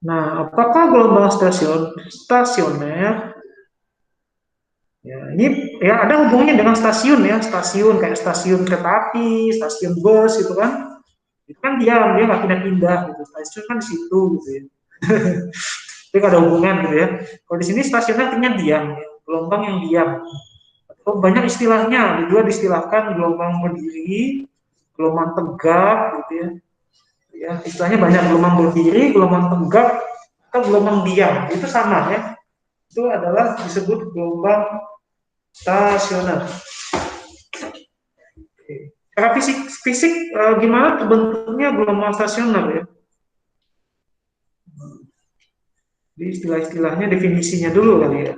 Nah, apakah gelombang stasioner? Ya, ini ya ada hubungannya dengan stasiun ya, stasiun kayak stasiun kereta api, stasiun bus gitu kan. Itu kan diam, dia nggak pindah-pindah gitu. Stasiun kan di situ gitu ya. Jadi nggak ada hubungan gitu ya. Kalau di sini stasiun artinya diam, ya. Gelombang yang diam. Atau banyak istilahnya, juga distilahkan gelombang berdiri, gelombang tegak gitu ya. Ya, istilahnya banyak gelombang berdiri, gelombang tegak, atau gelombang diam. Itu sama ya. Itu adalah disebut gelombang stasioner. Secara fisik, fisik gimana bentuknya gelombang stasioner ya? Jadi istilah-istilahnya definisinya dulu kali ya.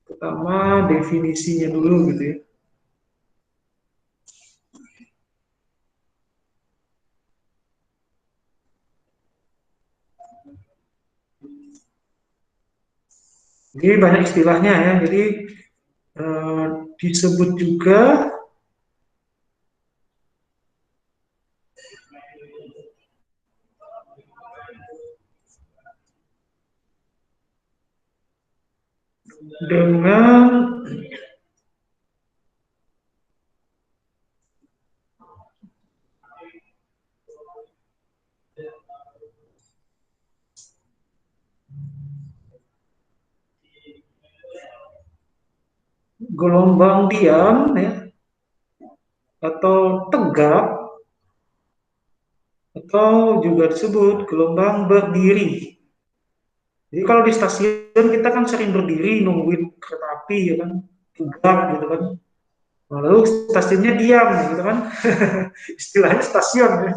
Pertama definisinya dulu gitu ya. Jadi banyak istilahnya ya. Jadi eh, disebut juga dengan gelombang diam ya atau tegak atau juga disebut gelombang berdiri. Jadi kalau di stasiun kita kan sering berdiri nungguin kereta api ya kan, tegak gitu kan. Nah, lalu stasiunnya diam gitu kan. Istilahnya stasiun ya.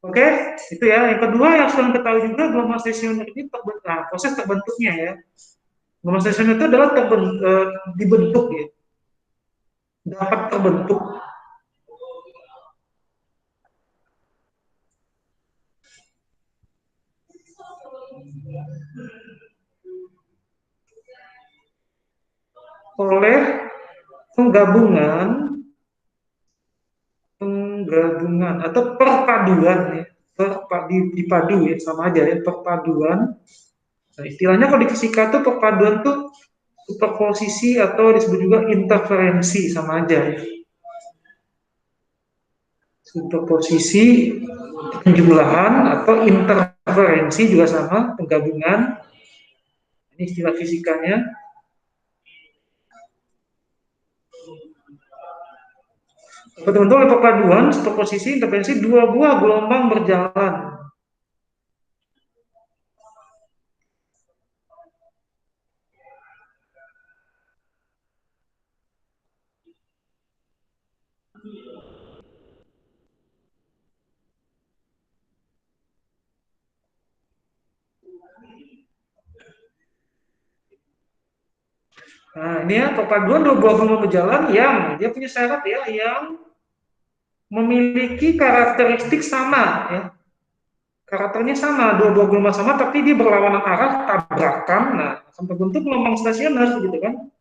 Oke, itu ya. Yang kedua yang sudah kita tahu juga gelombang stasioner ini proses terbentuknya ya. Gelombang stasioner itu adalah dibentuk ya, dapat terbentuk oleh penggabungan penggabungan atau perpaduan ya, dipadu ya sama aja ya perpaduan. Nah, istilahnya kalau di fisika tuh perpaduan tuh superposisi atau disebut juga interferensi sama aja ya. Superposisi penjumlahan atau interferensi juga sama penggabungan. Ini istilah fisikanya. Betul-betul oleh perpaduan superposisi interferensi dua buah gelombang berjalan. Nah, ini ya perpaduan dua buah gelombang berjalan yang dia punya syarat ya yang memiliki karakteristik sama ya. Karakternya sama, dua buah gelombang sama tapi dia berlawanan arah tabrakan. Nah, sampai bentuk gelombang stasioner gitu kan.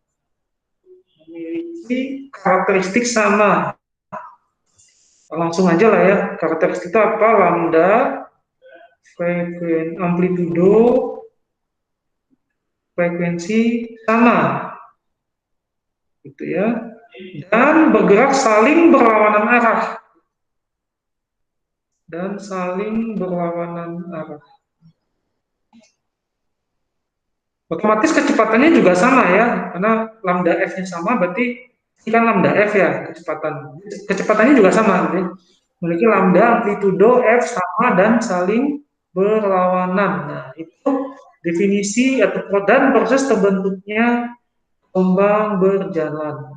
Memiliki karakteristik sama. Langsung aja lah ya. Karakteristik itu apa? Lambda, amplitudo, frekuensi sama gitu ya. Dan bergerak saling berlawanan arah dan saling berlawanan arah. Otomatis kecepatannya juga sama ya, karena lambda f-nya sama, berarti ini kan lambda f ya kecepatan. Kecepatannya juga sama, gitu ya. Memiliki lambda amplitudo f sama dan saling berlawanan. Nah, itu definisi atau dan proses terbentuknya gelombang berjalan.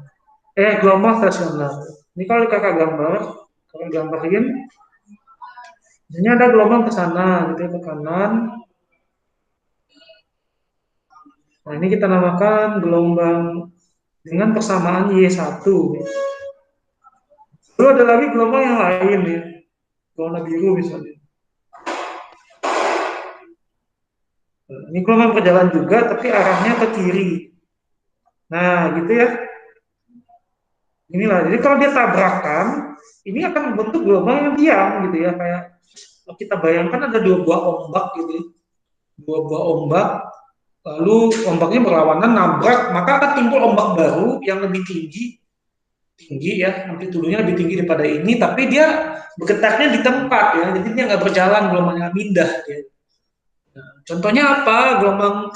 Gelombang stasioner. Ini kalau kakak gambar, kakak gambarin, ini ada gelombang ke sana, gitu ya, ke kanan. Nah, ini kita namakan gelombang dengan persamaan Y1. Lalu ada lagi gelombang yang lain ya, warna biru misalnya. Ini gelombang berjalan juga, tapi arahnya ke kiri. Nah, gitu ya. Inilah. Jadi kalau dia tabrakan, ini akan membentuk gelombang yang diam gitu ya. Kayak kita bayangkan ada dua buah ombak gitu ya. dua buah ombak, lalu ombaknya berlawanan nabrak, maka akan timbul ombak baru yang lebih tinggi ya, amplitudonya lebih tinggi daripada ini, tapi dia bergetarnya di tempat ya, jadi dia nggak berjalan, gelombangnya pindah ya. Nah, contohnya apa? Gelombang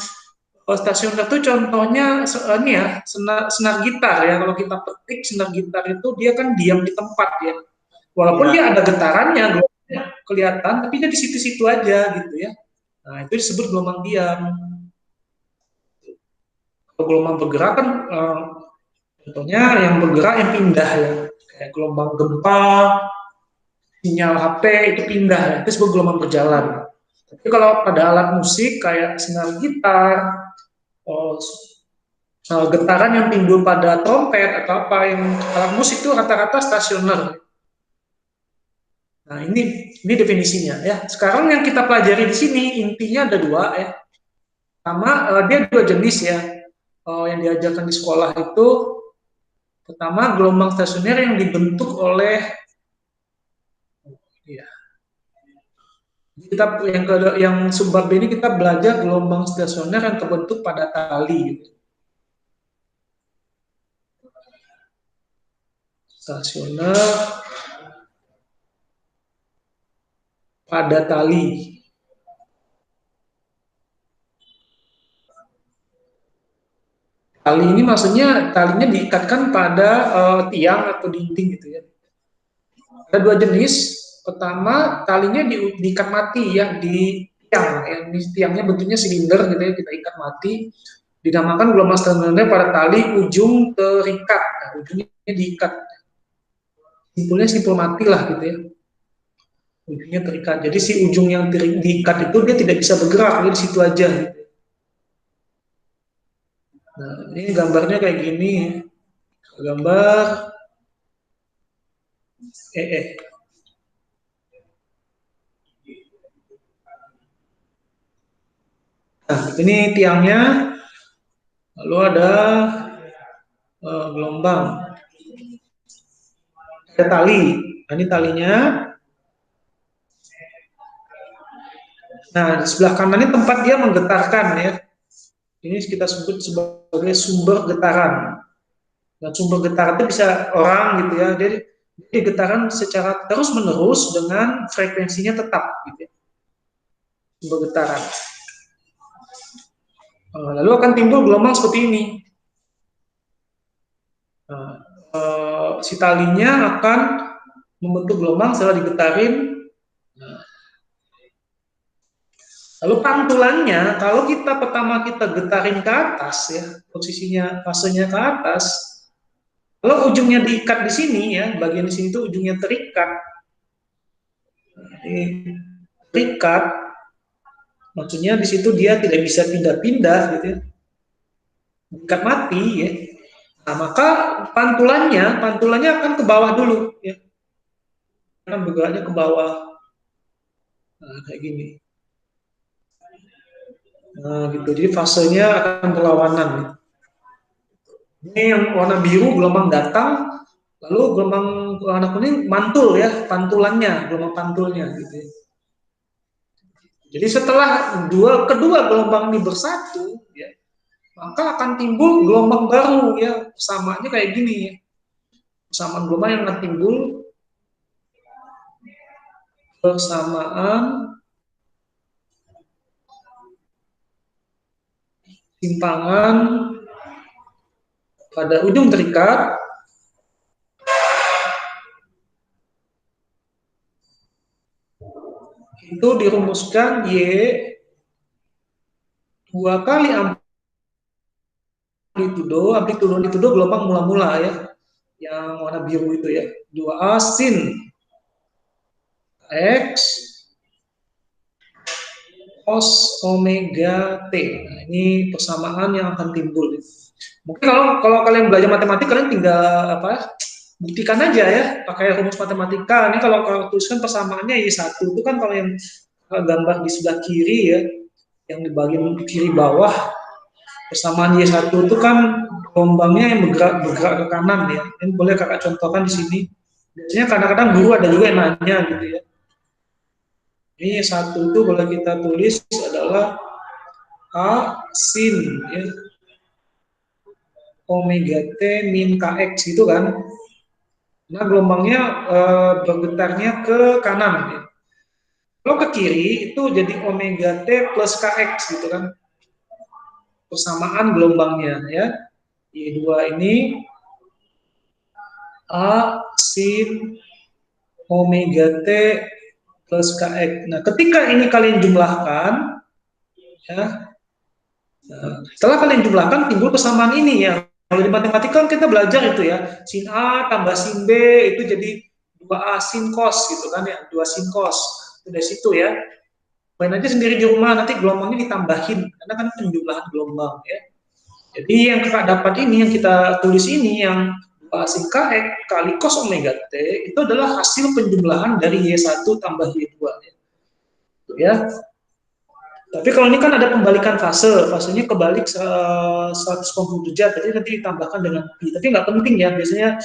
stasioner itu contohnya ini ya, senar gitar ya. Kalau kita petik senar gitar itu dia kan diam di tempat ya. Walaupun Ya, dia ada getarannya, gelombangnya kelihatan, tapi dia di situ-situ aja gitu ya. Nah, itu disebut gelombang diam. Kalau gelombang bergerak kan contohnya yang bergerak yang pindah ya. Kayak gelombang gempa, sinyal HP itu pindah ya. Itu disebut gelombang berjalan. Tapi kalau pada alat musik kayak senar gitar, oh, getaran yang timbul pada trompet atau apa yang alat musik itu rata-rata stasioner. Nah, ini definisinya ya. Sekarang yang kita pelajari di sini intinya ada dua ya. Pertama, dia dua jenis ya. Yang diajarkan di sekolah itu pertama gelombang stasioner yang dibentuk oleh ya, kita yang subbab ini kita belajar gelombang stasioner yang terbentuk pada tali gitu. Stasioner pada tali. Tali ini maksudnya talinya diikatkan pada tiang atau dinding gitu ya. Ada dua jenis. Pertama, talinya diikat mati ya di tiang. Yang tiangnya bentuknya silinder gitu ya, kita ikat mati. Dinamakan gelombang stasioner pada tali ujung terikat. Nah, ujungnya diikat. Simpulnya simpul mati lah gitu ya. Ujungnya terikat. Jadi si ujung yang diikat itu dia tidak bisa bergerak, dia di situ aja. Gitu. Nah, ini gambarnya kayak gini. Gambar eh eh Nah, ini tiangnya, lalu ada gelombang, ada tali. Nah, ini talinya. Nah, di sebelah kanan ini tempat dia menggetarkan ya. Ini kita sebut sebagai sumber getaran. Nah, sumber getaran itu bisa orang gitu ya. Jadi getaran secara terus-menerus dengan frekuensinya tetap gitu ya. Sumber getaran. Lalu akan timbul gelombang seperti ini. Nah, si talinya akan membentuk gelombang setelah digetarin. Lalu pantulannya, kalau kita pertama kita getarin ke atas ya, posisinya fasenya ke atas, kalau ujungnya diikat di sini ya, bagian di sini itu ujungnya terikat, terikat, maksudnya di situ dia tidak bisa pindah-pindah gitu ya, diikat mati ya. Nah, maka pantulannya akan ke bawah dulu ya, akan bergeraknya ke bawah, nah, kayak gini. Nah, gitu. Jadi fasenya akan berlawanan. Ini yang warna biru gelombang datang, lalu gelombang warna kuning mantul ya, pantulannya, gelombang pantulnya gitu. Jadi setelah kedua gelombang ini bersatu, ya, maka akan timbul gelombang baru ya, persamaannya kayak gini ya. Persamaan gelombang yang akan timbul persamaan simpangan pada ujung terikat itu dirumuskan Y 2 kali amplitudo gelombang mula-mula ya, yang warna biru itu ya, 2A sin X cos omega T. Nah, ini persamaan yang akan timbul. Mungkin kalau kalian belajar matematik, kalian tinggal buktikan aja ya, pakai rumus matematika. Ini kalau tuliskan persamaannya Y1 itu kan kalau yang gambar di sebelah kiri ya, yang di bagian kiri bawah, persamaan Y1 itu kan gelombangnya yang bergerak ke kanan ya. Ini boleh kakak contohkan di sini. Biasanya kadang-kadang guru ada juga yang nanya gitu ya. Ini Y1 itu boleh kita tulis adalah A sin ya, omega T min Kx gitu kan. Nah, gelombangnya bergetarnya ke kanan ya. Kalau ke kiri itu jadi omega T plus Kx gitu kan. Persamaan gelombangnya ya. Y2 ini A sin omega T plus Kx. Nah, ketika ini kalian jumlahkan, ya, nah, setelah kalian jumlahkan timbul kesamaan ini ya. Kalau di matematika kan kita belajar itu ya, sin A tambah sin B itu jadi 2A sin cos gitu kan ya, 2 sin cos. Itu dari situ ya. Main aja sendiri di rumah, nanti gelombangnya ditambahin, karena kan penjumlahan gelombang ya. Jadi yang kakak dapat ini, yang kita tulis ini, yang 2A sin Kx kali cos omega T, itu adalah hasil penjumlahan dari Y1 tambah Y2 ya. Ya. Tapi kalau ini kan ada pembalikan fase, fasenya kebalik 180 derajat, jadi nanti ditambahkan dengan pi. Tapi nggak penting ya, biasanya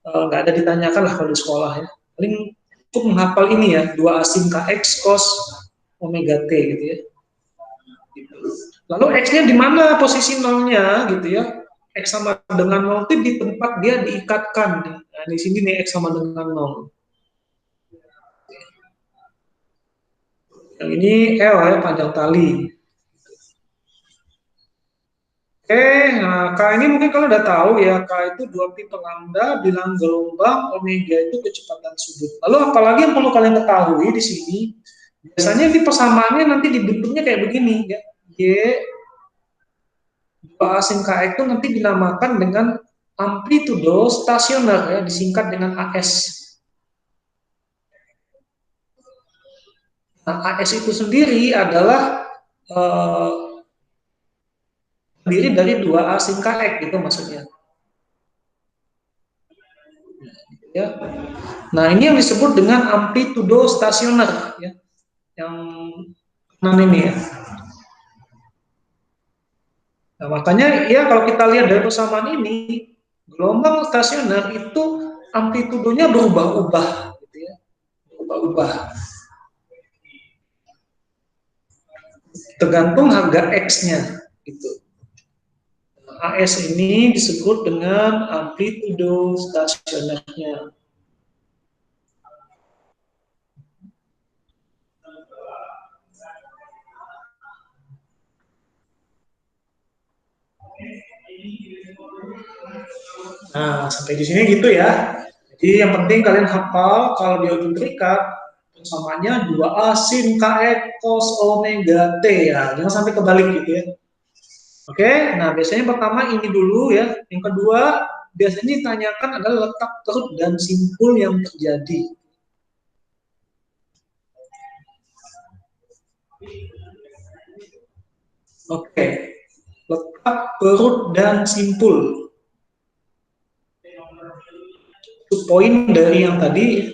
nggak ada ditanyakan lah kalau di sekolah ya. Paling cukup menghafal ini ya, 2 sin Kx cos omega T gitu ya. Lalu X-nya di mana posisi nolnya gitu ya. X sama dengan 0 itu di tempat dia diikatkan. Nah, di sini nih X sama dengan 0. Yang ini L ya, panjang tali. Oke, nah K ini mungkin kalau udah tahu ya, K itu 2pi per lambda bilang gelombang, omega itu kecepatan sudut. Lalu apalagi yang perlu kalian ketahui di sini, biasanya di persamaannya nanti dibentuknya kayak begini ya. Y 2A sin Kx itu nanti dinamakan dengan amplitudo stasioner ya, disingkat dengan AS. Nah, AS itu sendiri adalah terdiri dari 2A sin Kx gitu maksudnya. Ya. Nah, ini yang disebut dengan amplitudo stasioner ya. Yang kanan ini ya. Nah, makanya ya kalau kita lihat dari persamaan ini, gelombang stasioner itu amplitudonya berubah-ubah gitu ya. Berubah-ubah. Tergantung harga X-nya gitu. AS ini disebut dengan amplitudo stasionernya. Nah, sampai di sini gitu ya. Jadi yang penting kalian hafal kalau di ujung terikat persamaannya 2A sin Kx cos omega T ya. Jangan sampai kebalik gitu ya. Oke, nah biasanya pertama ini dulu ya. Yang kedua, biasanya ditanyakan adalah letak perut dan simpul yang terjadi. Oke, letak perut dan simpul. Itu poin dari yang tadi,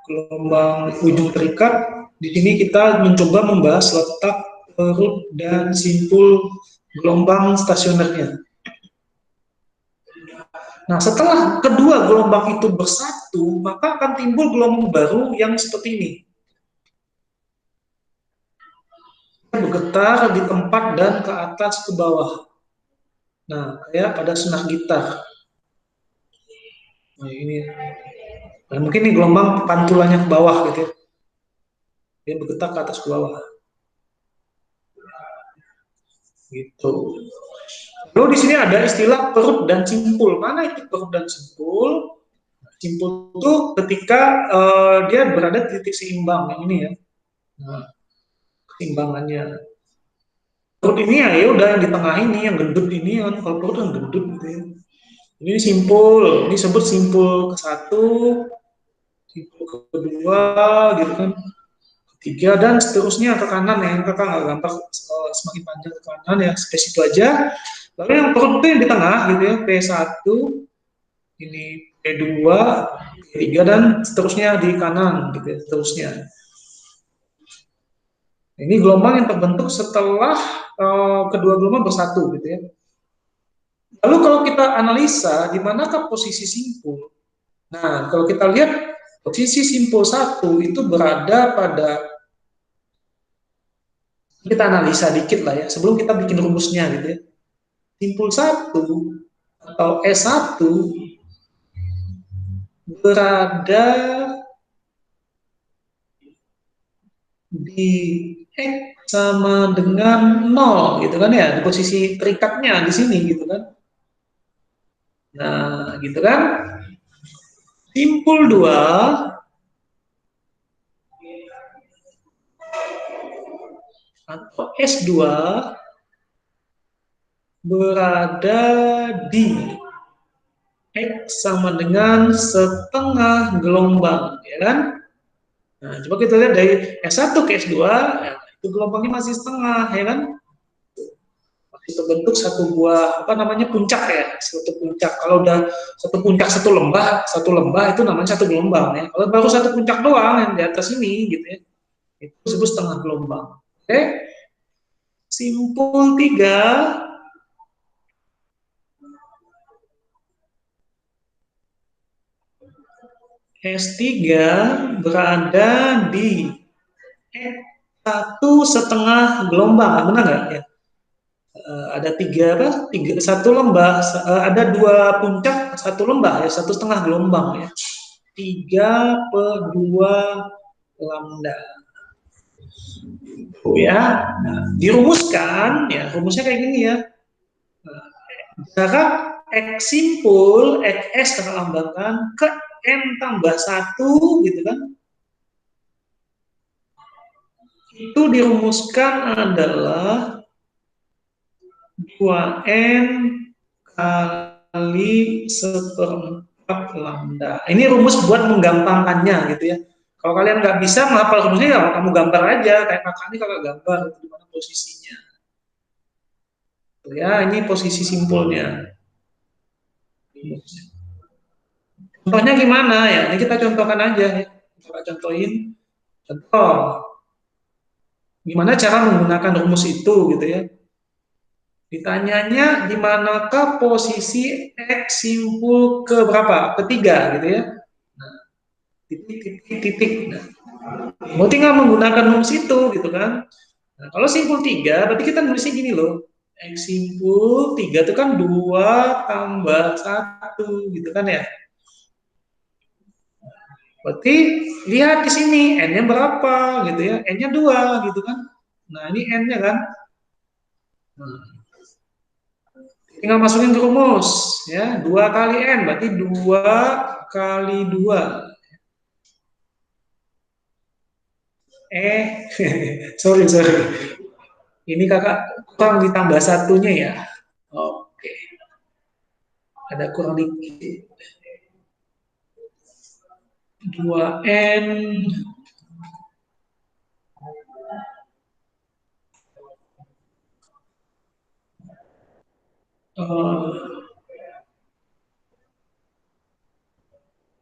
gelombang ujung terikat. Di sini kita mencoba membahas letak perut dan simpul gelombang stasionernya. Nah, setelah kedua gelombang itu bersatu, maka akan timbul gelombang baru yang seperti ini. Bergetar di tempat dan ke atas ke bawah. Nah, kayak pada senar gitar. Nah, ini. Nah, mungkin ini gelombang pantulannya ke bawah gitu ya. Dia bergetar ke atas ke bawah. Gitu. Lalu di sini ada istilah perut dan simpul. Mana itu perut dan simpul? Simpul itu ketika dia berada di titik seimbang yang ini ya. Nah, keseimbangannya. Perut ini ya, ya udah yang di tengah ini, yang gendut ini kan. Kalau perut yang gendut gitu ya. Ini simpul, ini sebut simpul ke-1, simpul kedua, gitu kan. Ketiga dan seterusnya ke kanan ya. Kakak nggak gampang semakin panjang ke kanan ya, spesies itu aja. Lalu yang perut itu yang di tengah gitu ya, P1, ini P2, P3 dan seterusnya di kanan gitu ya, seterusnya. Ini gelombang yang terbentuk setelah kedua gelombang bersatu gitu ya. Lalu kalau kita analisa di manakah posisi simpul? Nah, kalau kita lihat posisi simpul 1 itu berada pada Kita analisa dikit lah ya, sebelum kita bikin rumusnya gitu ya. Simpul 1 atau S1 berada di X sama dengan 0 gitu kan ya, di posisi terikatnya di sini gitu kan. Nah, gitu kan. Simpul 2 atau S2 berada di X sama dengan setengah gelombang, ya kan? Nah, coba kita lihat dari S1 ke S2, ya, itu gelombangnya masih setengah, ya kan? Masih terbentuk satu buah, apa namanya, puncak ya, satu puncak. Kalau udah satu puncak satu lembah itu namanya satu gelombang ya. Kalau baru satu puncak doang yang di atas ini, gitu ya, itu disebut setengah gelombang. Oke? Simpul 3 S3 berada di satu setengah gelombang, benar nggak ya? Ada tiga apa? Satu lembah, ada dua puncak, satu lembah ya, satu setengah gelombang ya. 3/2 lambda. Oh ya, nah, dirumuskan ya, rumusnya kayak gini ya. Jarak X simpul, XS kita lambangkan ke N tambah 1 gitu kan. Itu dirumuskan adalah 2N kali seperempat lambda. Ini rumus buat menggampangkannya gitu ya. Kalau kalian nggak bisa menghafal rumusnya, ya kamu gambar aja. Kayak kakak ini kalau gambar di mana posisinya. Tuh ya, ini posisi simpulnya. Contohnya gimana ya? Ini kita contohkan aja ya. Coba contohin. Contoh, gimana cara menggunakan rumus itu gitu ya. Ditanyanya di manakah posisi X simpul ke berapa? Ketiga gitu ya. Nah, titik. Nah, mau tinggal menggunakan rumus itu gitu kan. Nah, kalau simpul 3, berarti kita nulisnya gini loh. X simpul 3 itu kan 2 tambah 1 gitu kan ya. Berarti lihat di sini N-nya berapa gitu ya. N-nya 2 gitu kan. Nah, ini N-nya kan. Nah, tinggal masukin ke rumus ya. 2 kali N berarti 2 kali 2. Sorry. Ini kakak kurang ditambah satunya ya. Oke, ada kurang dikit. 2N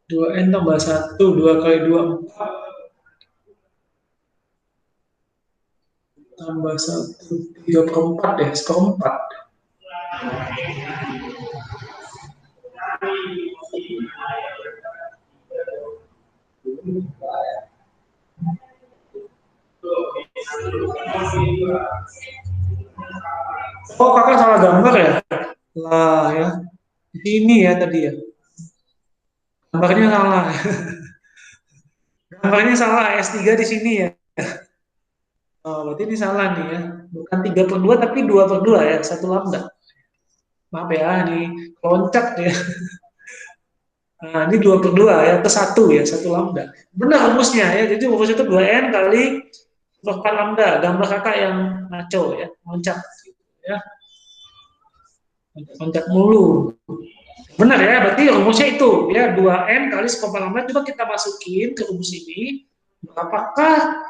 2N tambah 1, 2 kali 2 4, tambah 1, 3/4 deh, seperempat. Oh, kakak salah gambar ya? Lah ya, di sini ya tadi ya. Gambarnya salah. Gambarnya salah, S3 di sini ya. Oh, berarti ini salah nih ya. Bukan 3/2 tapi 2/2 ya, satu lambda. Maaf ya, ini loncat ya. Nah, ini 2/2 ya, ke satu ya, satu lambda. Benar rumusnya ya, jadi rumus itu 2N kali seperempat lambda. Gambar kakak yang ngaco ya, loncat. Ya, loncat mulu. Benar ya, berarti rumusnya itu ya 2N kali seperempat lambda. Coba kita masukin ke rumus ini. Apakah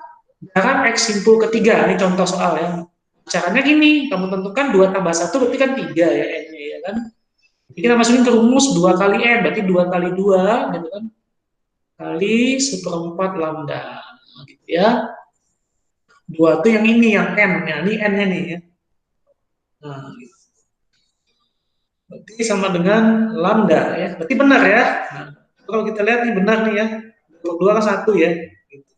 jarak X simpul ketiga? Ini contoh soal ya. Caranya gini, kamu tentukan 2 tambah 1 berarti kan 3 ya N-nya ya kan. Jadi kita masukin ke rumus 2 kali N, berarti 2 kali 2 gitu kan. Kali seperempat lambda. Gitu ya. 2 itu yang ini, yang N. Ya, ini N-nya nih ya. Nah, gitu. Berarti sama dengan lambda ya. Berarti benar ya. Nah, kalau kita lihat nih benar nih ya. 2 kan 1 ya. Gitu.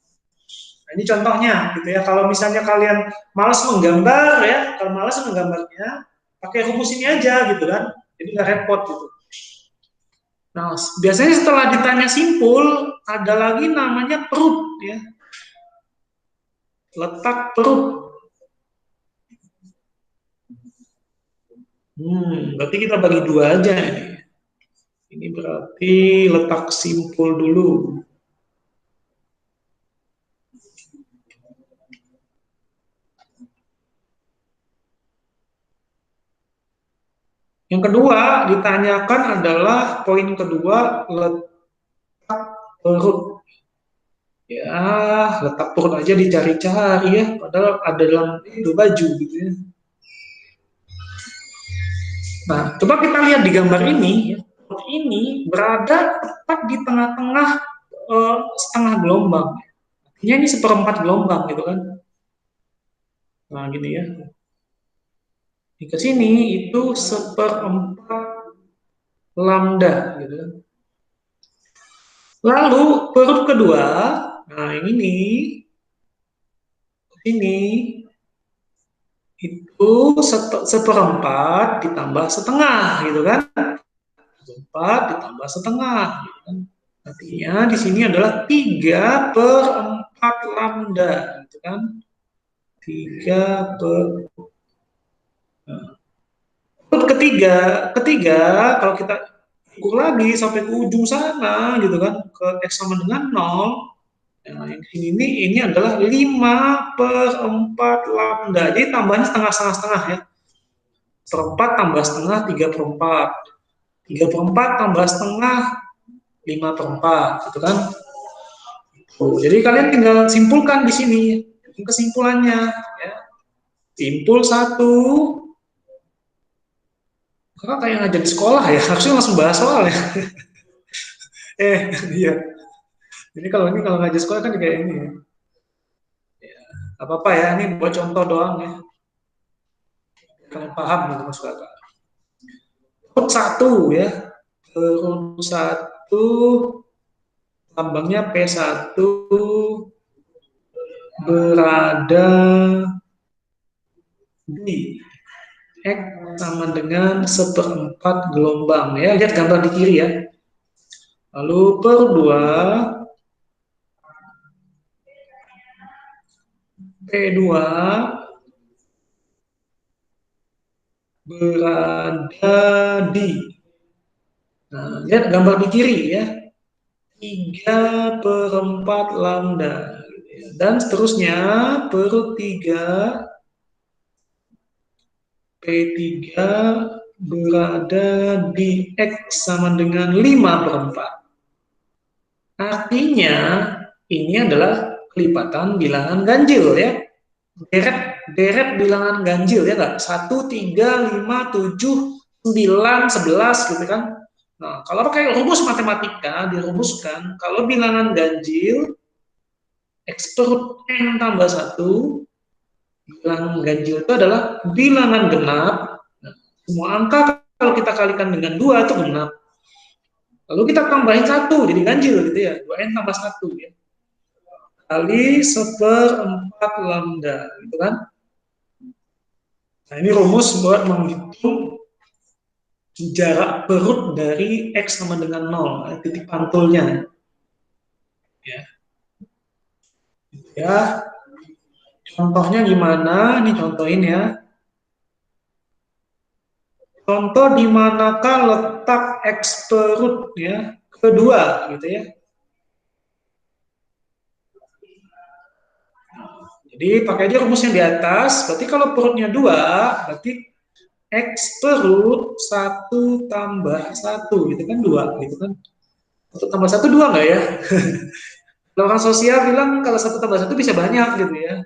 Nah, ini contohnya gitu ya. Kalau misalnya kalian malas menggambar ya, kalau malas menggambarnya, pakai rumus ini aja gitu kan. Jadi nggak repot gitu. Nah, biasanya setelah ditanya simpul, ada lagi namanya perut ya. Letak perut. Berarti kita bagi dua aja ini. Ini berarti letak simpul dulu. Yang kedua ditanyakan adalah poin kedua, letak perut. Ya, letak perut aja dicari-cari ya, padahal ada dalam itu baju gitu ya. Nah, coba kita lihat di gambar ini, ya. Perut ini berada tepat di tengah-tengah setengah gelombang. Ini seperempat gelombang gitu kan. Nah, gini ya. Di ke sini itu seperempat lambda gitu kan. Lalu perut kedua, nah yang ini itu seperempat ditambah setengah gitu kan. Seperempat ditambah setengah gitu kan. Artinya di sini adalah 3/4 lambda gitu kan. 3 per ketiga kalau kita ukur lagi sampai ke ujung sana gitu kan, ke X sama dengan 0. Nah, yang ini adalah 5/4 lambda. Jadi tambahnya setengah-setengah ya. Seperempat tambah setengah 3/4. 3/4 tambah setengah 5/4 gitu kan. Jadi kalian tinggal simpulkan di sini kesimpulannya ya. Simpul satu. Kakak kayak ngajar di sekolah ya, harusnya langsung bahas soal ya. Iya. Jadi kalau ngajar sekolah kan kayak ini ya. Apa-apa ya, ini buat contoh doang ya. Kalian paham gitu maksud kakak. Perut satu ya. Perut satu, lambangnya P1 berada di X sama dengan seperempat gelombang ya. Lihat gambar di kiri ya. Lalu per 2 P2 berada di, nah, lihat gambar di kiri ya, 3/4 lambda dan seterusnya. Perut 3 P3 berada di X sama dengan 5/4. Artinya ini adalah kelipatan bilangan ganjil ya. Deret bilangan ganjil ya nggak? 1, 3, 5, 7, 9, 11 gitu kan. Nah, kalau pakai rumus matematika dirumuskan kalau bilangan ganjil X perut N tambah 1, bilangan ganjil itu adalah bilangan genap. Nah, semua angka kalau kita kalikan dengan 2 itu genap. Lalu kita tambahin 1 jadi ganjil gitu ya. 2N tambah 1 ya. Kali seperempat lambda gitu kan. Nah, ini rumus buat menghitung jarak perut dari X sama dengan 0, titik pantulnya. Ya. Ya. Contohnya gimana? Ini contohin ya. Contoh di manakah letak X perut ya kedua gitu ya. Jadi pakai aja rumus yang di atas. Berarti kalau perutnya 2, berarti X perut 1 tambah 1 gitu kan 2 gitu kan. 1 tambah 1 2 nggak ya? Kalau orang sosial bilang kalau 1 tambah 1 bisa banyak gitu ya.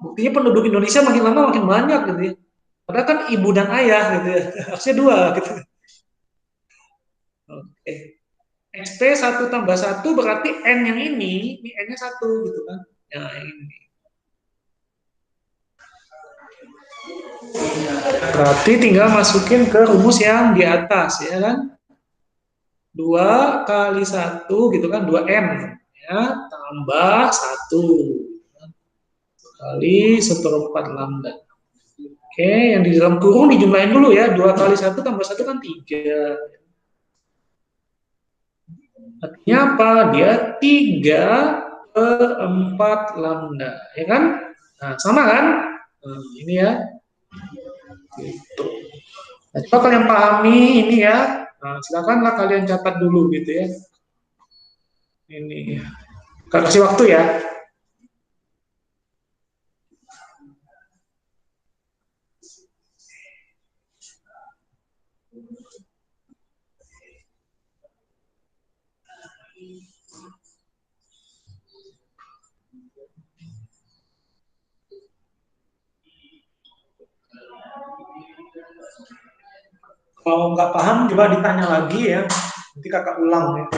Buktinya penduduk Indonesia makin lama makin banyak gitu ya. Padahal kan ibu dan ayah gitu ya. Harusnya 2 gitu. Oke. XP 1 tambah 1 berarti N yang ini N-nya 1 gitu kan. Nah, ini. Berarti tinggal masukin ke rumus yang di atas ya kan. 2 kali 1 gitu kan 2M ya, tambah 1 kali 1/4 lambda. Oke, yang di dalam kurung dijumlahin dulu ya. 2 kali 1 tambah 1 kan 3. Artinya apa? Dia 3/4 lambda. Ya kan? Nah, sama kan? Nah, ini ya. Gitu. Nah, coba kalian pahami ini ya. Nah, silakanlah kalian catat dulu gitu ya. Ini. Kasih waktu ya. Kalau nggak paham, coba ditanya lagi ya. Nanti kakak ulang ya.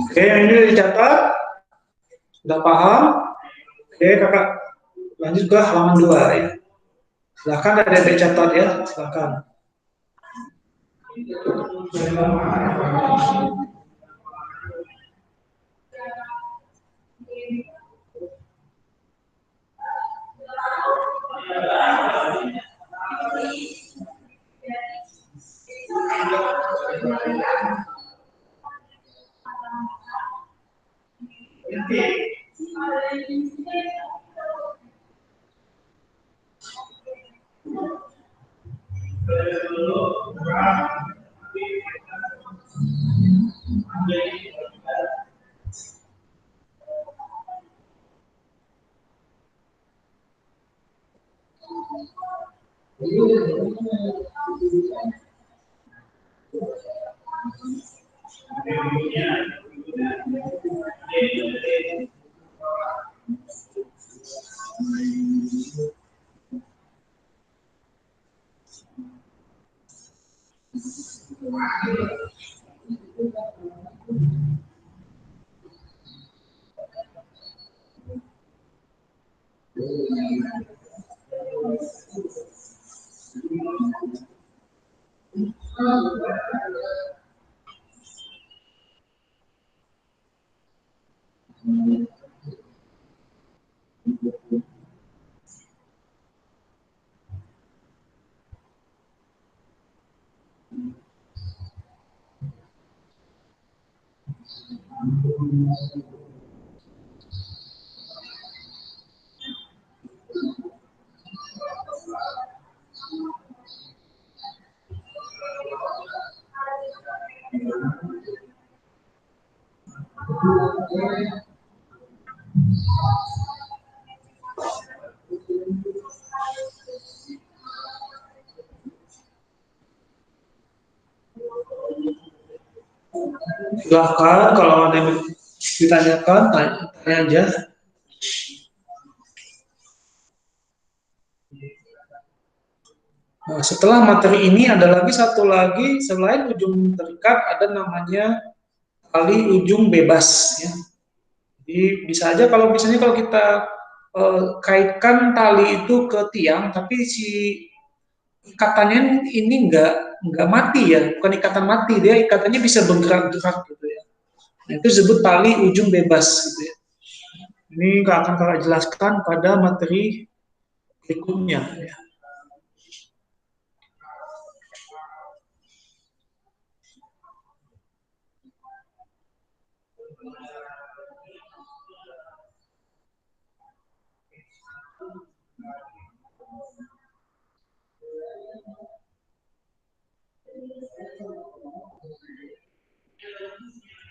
Oke, ini dicatat. Sudah paham? Oke, kakak lanjut ke halaman 2 ya. Silahkan ada yang dicatat ya, silahkan. Silahkan kalau ada yang ditanyakan, tanya aja. Nah, setelah materi ini ada lagi satu lagi selain ujung terikat ada namanya tali ujung bebas ya. Jadi bisa aja kalau misalnya kalau kita kaitkan tali itu ke tiang, tapi si ikatannya ini nggak mati ya, bukan ikatan mati, dia ikatannya bisa bergerak-gerak gitu ya. Nah, itu disebut tali ujung bebas gitu ya. Ini nggak akan kakak jelaskan pada materi berikutnya. Ya.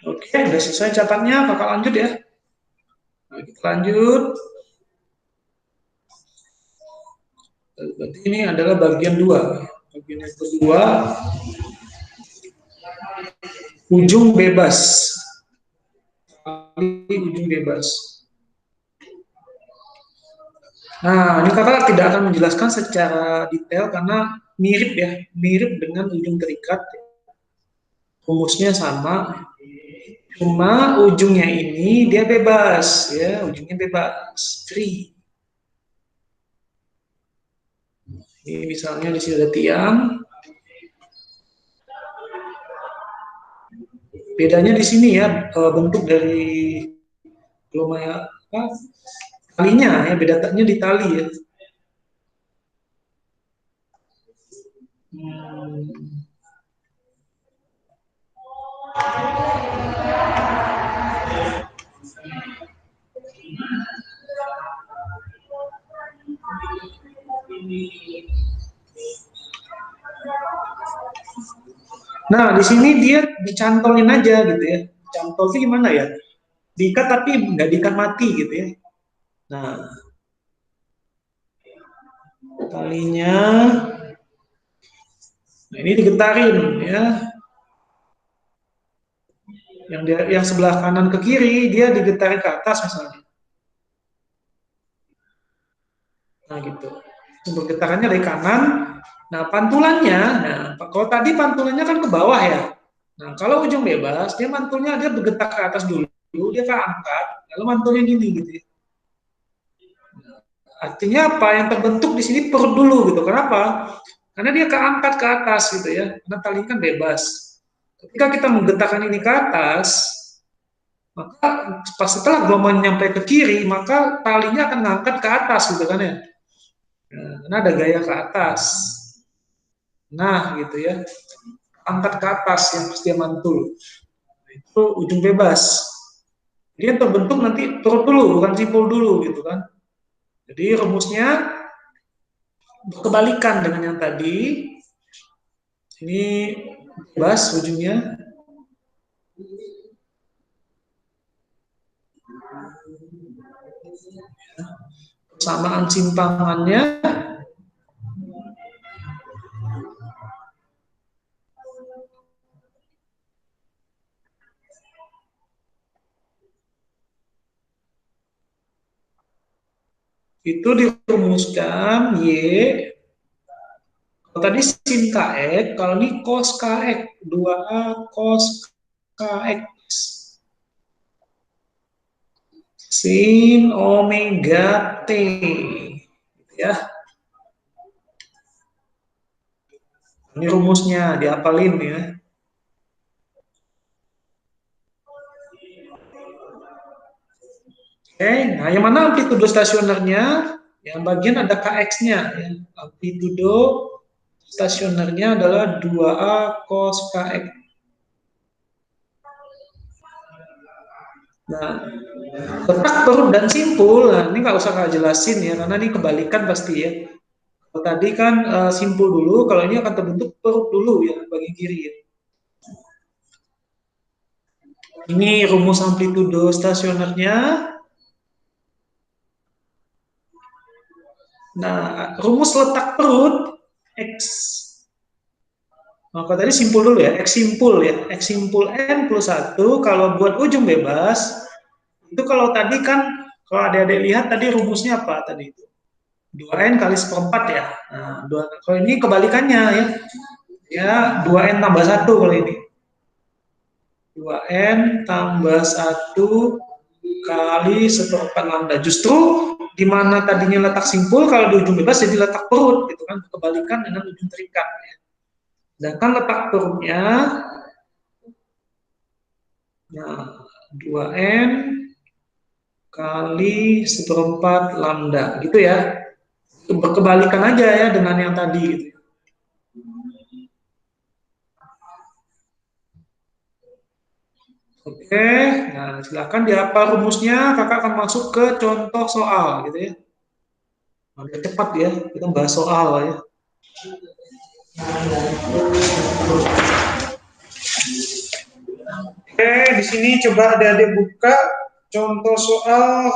Oke, udah selesai catatnya, kakak lanjut ya. Nah, kita lanjut. Berarti ini adalah bagian dua. Bagian yang kedua, ujung bebas. Tali ujung bebas. Nah, ini kakak tidak akan menjelaskan secara detail karena mirip ya, mirip dengan ujung terikat. Rumusnya sama, cuma ujungnya ini dia bebas ya, ujungnya bebas, free. Ini misalnya di sini ada tiang, bedanya di sini ya bentuk dari lumayan apa, talinya ya, bedanya di tali ya. Hmm. Nah, di sini dia dicantolin aja gitu ya. Cantol sih gimana ya? Diikat tapi nggak diikat mati gitu ya. Nah, talinya, nah ini digetarin ya. Yang sebelah kanan ke kiri dia digetarin ke atas misalnya. Nah, gitu. Untuk getarannya dari kanan. Nah, pantulannya, nah kalau tadi pantulannya kan ke bawah ya. Nah, kalau ujung bebas, dia mantulnya dia bergetar ke atas dulu, dia kan angkat, lalu mantulnya gini gitu ya. Artinya apa? Yang terbentuk di sini perut dulu gitu. Kenapa? Karena dia keangkat ke atas gitu ya. Karena tali kan bebas. Ketika kita menggetarkan ini ke atas, maka pas setelah gelombang nyampe ke kiri, maka talinya akan ngangkat ke atas gitu kan ya. Nah, karena ada gaya ke atas. Nah, gitu ya. Angkat ke atas yang pasti dia mantul. Itu ujung bebas. Dia terbentuk nanti perut dulu, bukan simpul dulu gitu kan. Jadi rumusnya berkebalikan dengan yang tadi. Ini bebas ujungnya. Persamaan simpangannya itu dirumuskan Y. Kalau tadi sin KX, kalau ini cos KX, 2A cos KX. Sin omega T. Ya, ini rumusnya, diapalin ya. Oke, nah yang mana amplitudo stasionernya? Yang bagian ada KX-nya. Ya. Amplitudo stasionernya adalah 2A cos KX. Nah, letak perut dan simpul, nah ini nggak usah kak jelasin ya, karena ini kebalikan pasti ya. Kalau tadi kan simpul dulu, kalau ini akan terbentuk perut dulu ya, bagian kiri ya. Ini rumus amplitudo stasionernya. Nah, rumus letak perut X. Maka tadi simpul dulu ya, X simpul ya. X simpul N plus 1, kalau buat ujung bebas, itu kalau tadi kan, kalau adik-adik lihat tadi rumusnya apa tadi itu? 2N kali seperempat ya. Nah, kalau ini kebalikannya ya. Ya, 2N tambah 1 kalau ini. 2N tambah 1 kali seperempat lambda. Justru di mana tadinya letak simpul, kalau di ujung bebas jadi letak perut, gitu kan? Kebalikan dengan ujung terikat. Ya. Sedangkan letak perutnya, nah, 2N kali seperempat lambda, gitu ya. Berkebalikan aja ya dengan yang tadi. Gitu. Oke, nah silakan dihafal rumusnya, kakak akan masuk ke contoh soal, gitu ya. Nah, biar cepat ya, kita bahas soal ya. Oke, di sini coba adik-adik buka contoh soal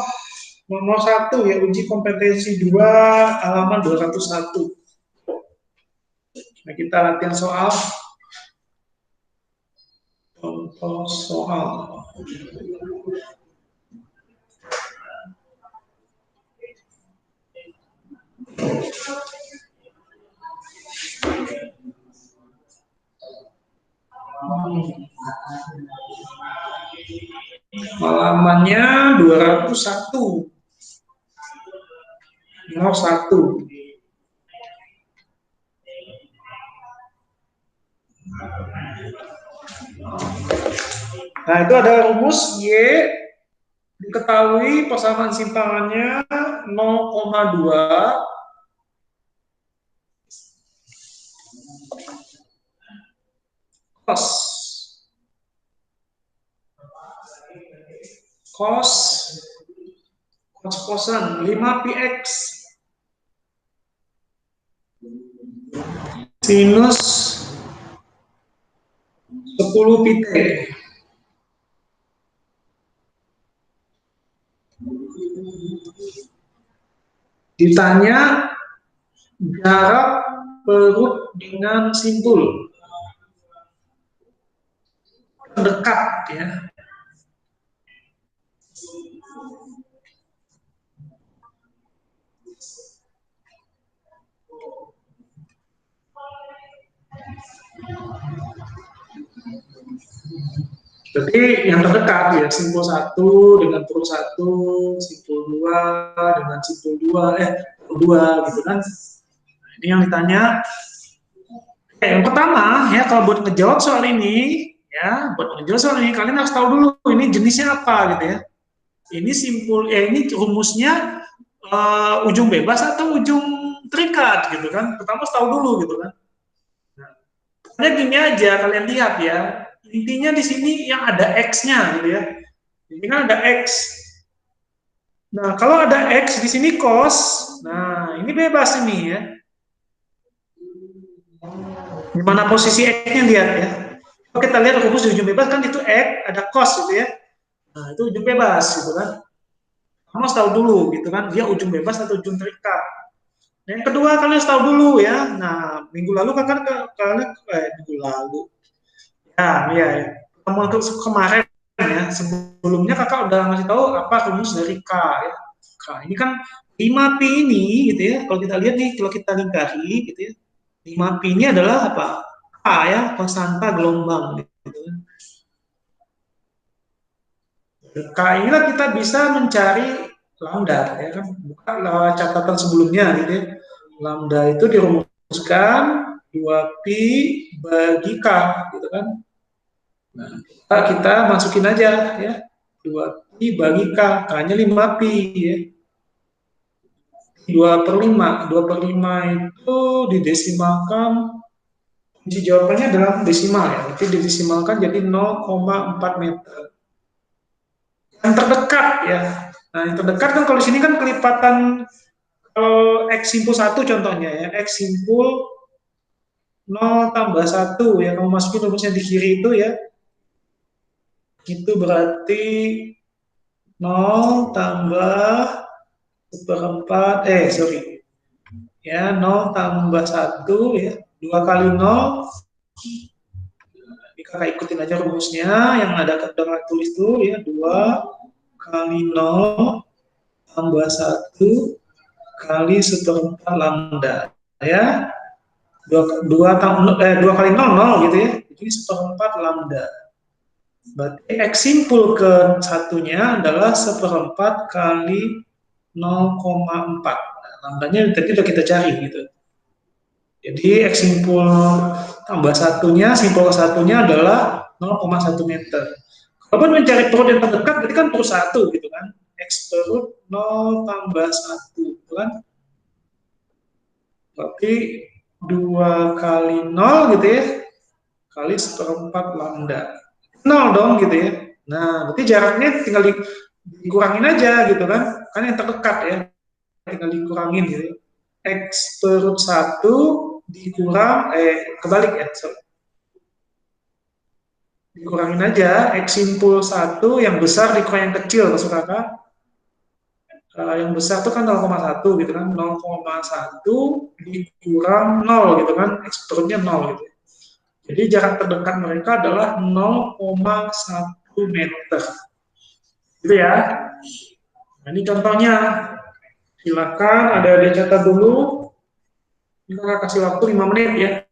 nomor 1 ya, uji kompetensi 2 halaman 201. Nah, kita latihan soal. Contoh soal. Halamannya 201. Nomor 1. Nah, itu ada rumus Y diketahui persamaan simpangannya 0,2 cos cos kos-kosan 5px sinus 10pt. Ditanya jarak perut dengan simpul dekat ya. Jadi yang terdekat ya, simpul 1 dengan perut 1, simpul 2 dengan simpul 2, simpul 2 gitu kan. Nah, ini yang ditanya. Yang pertama ya, kalau buat ngejawab soal ini ya, buat ngejawab soal ini kalian harus tahu dulu ini jenisnya apa gitu ya. Ini simpul ini rumusnya ujung bebas atau ujung terikat gitu kan. Pertama harus tahu dulu gitu kan. Nah, gini aja kalian lihat ya. Intinya di sini yang ada X-nya gitu ya. Ini kan ada X. Nah, kalau ada X di sini cos, nah ini bebas ini ya. Di mana posisi X-nya lihat ya. Kalau kita lihat rumus di ujung bebas kan itu X, ada cos gitu ya. Nah, itu ujung bebas gitu kan. Kamu harus tahu dulu gitu kan, dia ujung bebas atau ujung terikat. Yang kedua kalian harus tahu dulu ya. Nah, minggu lalu kalian minggu lalu. Ya. Kamu untuk kemarin ya, sebelumnya kakak udah ngasih tahu apa rumus dari K ya. K ini kan 5pi ini gitu ya. Kalau kita lihat nih, kalau kita lingkari gitu ya. 5pi ini adalah apa? K ya, konstanta gelombang gitu. K inilah kita bisa mencari lambda ya kan. Buka catatan sebelumnya gitu ya. Lambda itu dirumuskan 2pi bagi K gitu kan. Nah, kita masukin aja ya. 2pi bagi K, K-nya 5pi ya. 2/5. 2/5 itu didesimalkan, kunci jawabannya adalah desimal ya. Nanti didesimalkan jadi 0,4 meter. Yang terdekat ya. Nah, yang terdekat kan kalau di sini kan kelipatan kalau X simpul 1 contohnya ya. X simpul 0 tambah 1 ya. Kamu masukin rumusnya di kiri itu ya. Itu berarti 0 tambah seperempat, sorry. Ya, 0 tambah 1 ya. 2 kali 0, ini kakak ikutin aja rumusnya yang ada dengan tulis tuh ya. 2 kali 0 tambah 1 kali seperempat lambda ya. 2 kali 0, 0 gitu ya. Jadi seperempat lambda. Berarti X simpul ke satunya adalah seperempat kali 0,4. Nah, lambdanya tadi udah kita cari gitu. Jadi X simpul tambah satunya, simpul ke satunya adalah 0,1 meter. Kalau mencari perut yang terdekat, berarti kan perut 1 gitu kan. X perut 0 tambah 1 gitu kan. Berarti 2 kali 0 gitu ya, kali seperempat lambda. 0 dong gitu ya. Nah, berarti jaraknya tinggal dikurangin aja gitu kan. Kan yang terdekat ya, tinggal dikurangin gitu. X perut 1 dikurang, kebalik ya, sorry. Dikurangin aja, X simpul 1 yang besar dikurang yang kecil, maksud kakak. Yang besar itu kan 0,1 gitu kan, 0,1 dikurang 0 gitu kan, X perutnya 0 gitu. Jadi jarak terdekat mereka adalah 0,1 meter. Gitu ya. Nah, ini contohnya. Silakan ada dicatat dulu. Kita kasih waktu 5 menit ya.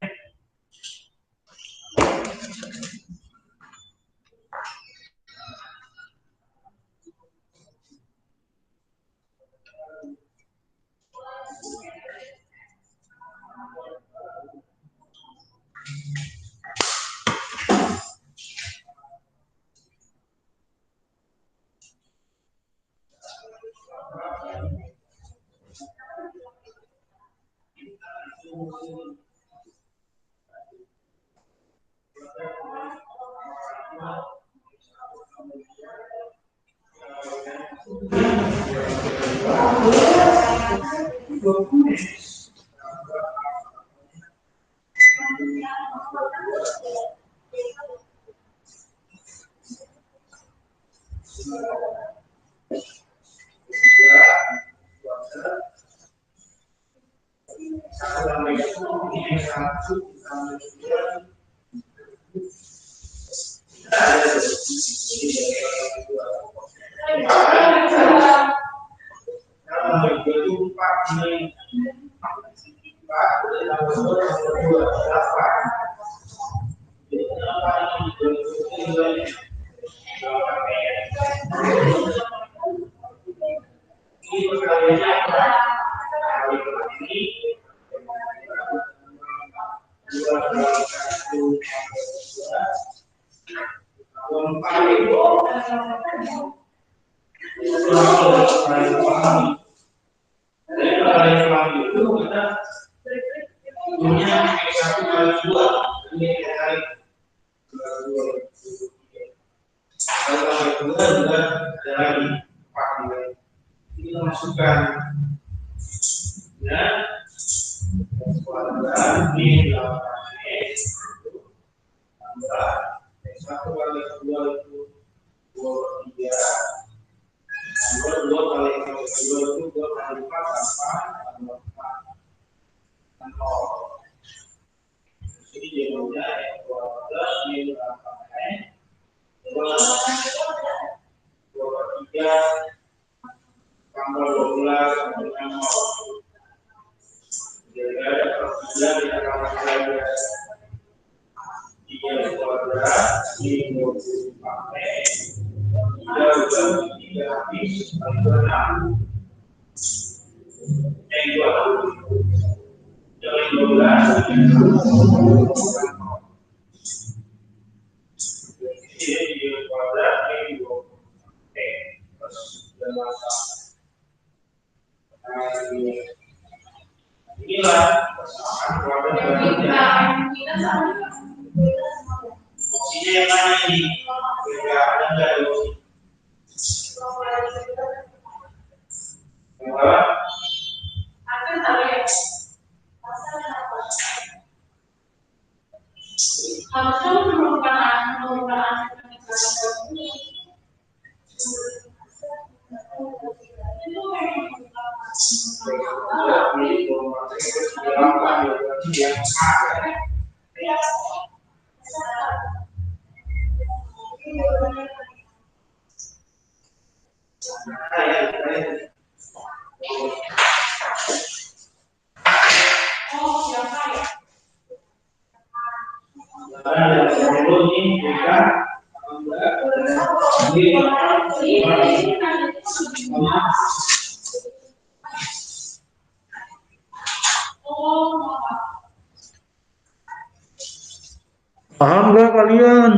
Paham nggak kalian?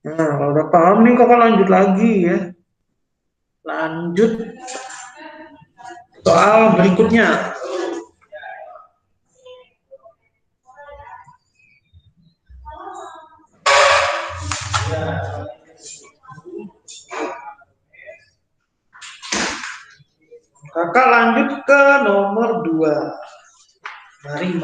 Nah, kalau udah paham nih kakak lanjut lagi ya. Lanjut soal berikutnya. Kakak lanjut ke nomor 2. Mari.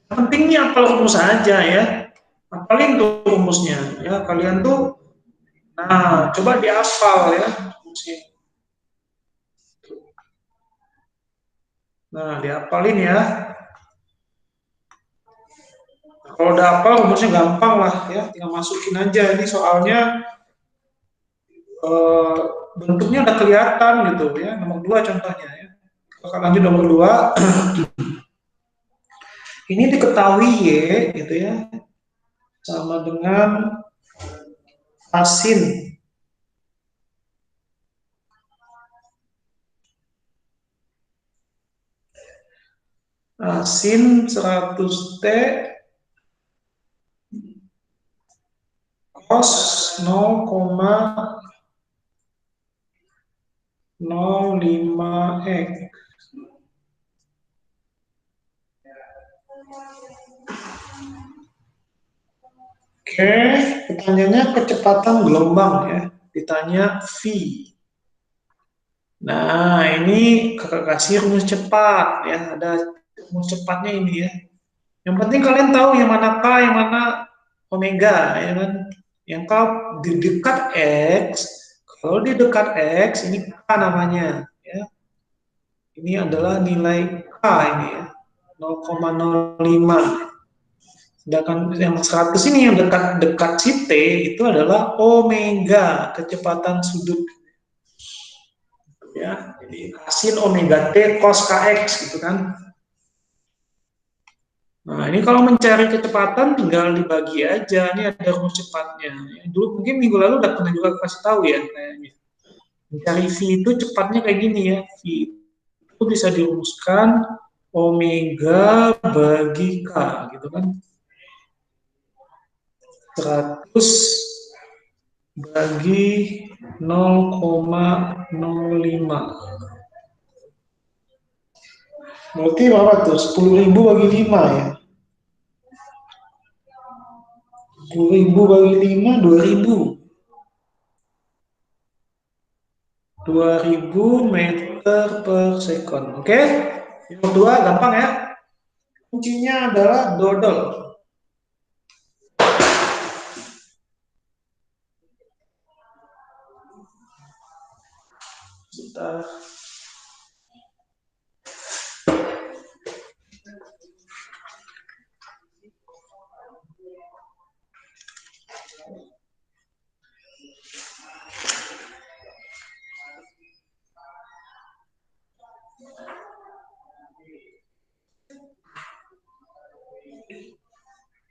Pentingnya apal rumus aja ya. Apalin tuh rumusnya ya. Kalian tuh, nah coba dihafal ya rumusnya. Nah dihafalin ya. Kalau udah hafal rumusnya gampang lah ya. Tinggal masukin aja. Ini soalnya eh, bentuknya udah kelihatan gitu ya. Nomor 2 contohnya ya. Kakak lanjut nomor 2. Ini diketahui Y gitu ya. Sama dengan asin. Asin 100T cos 0,05 X. Oke, pertanyaannya kecepatan gelombang ya. Ditanya V. Nah, ini kakak kasih rumus cepat ya. Ada rumus cepatnya ini ya. Yang penting kalian tahu yang mana K, yang mana omega ya kan. Yang K di dekat X. Kalau di dekat X ini K namanya ya. Ini adalah nilai K ini ya. 0,05. Sedangkan yang 100 ini yang dekat-dekat si T itu adalah omega, kecepatan sudut. Ya, jadi hasil omega T cos kx gitu kan. Nah, ini kalau mencari kecepatan tinggal dibagi aja. Ini ada rumus cepatnya. Dulu mungkin minggu lalu udah pernah juga kasih tahu ya kayaknya. Mencari V itu cepatnya kayak gini ya. V itu bisa dirumuskan omega bagi K gitu kan. 100 bagi 0,05. Berarti berapa tuh? 10.000 bagi 5 ya. 10.000 bagi 5, 2.000. 2.000 meter per second. Oke? Yang kedua gampang ya. Kuncinya adalah dodol. Sebentar.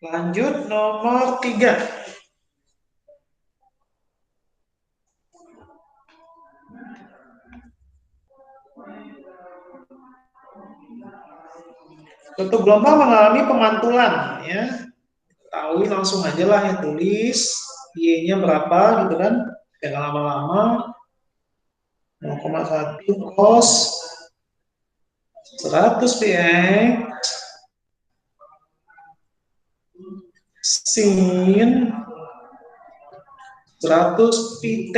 Lanjut nomor 3. Suatu gelombang mengalami pemantulan ya. Tahu langsung aja lah ya, tulis Y-nya berapa gitu kan. Jangan lama-lama. 0,1 cos 100 px sin 100 pt.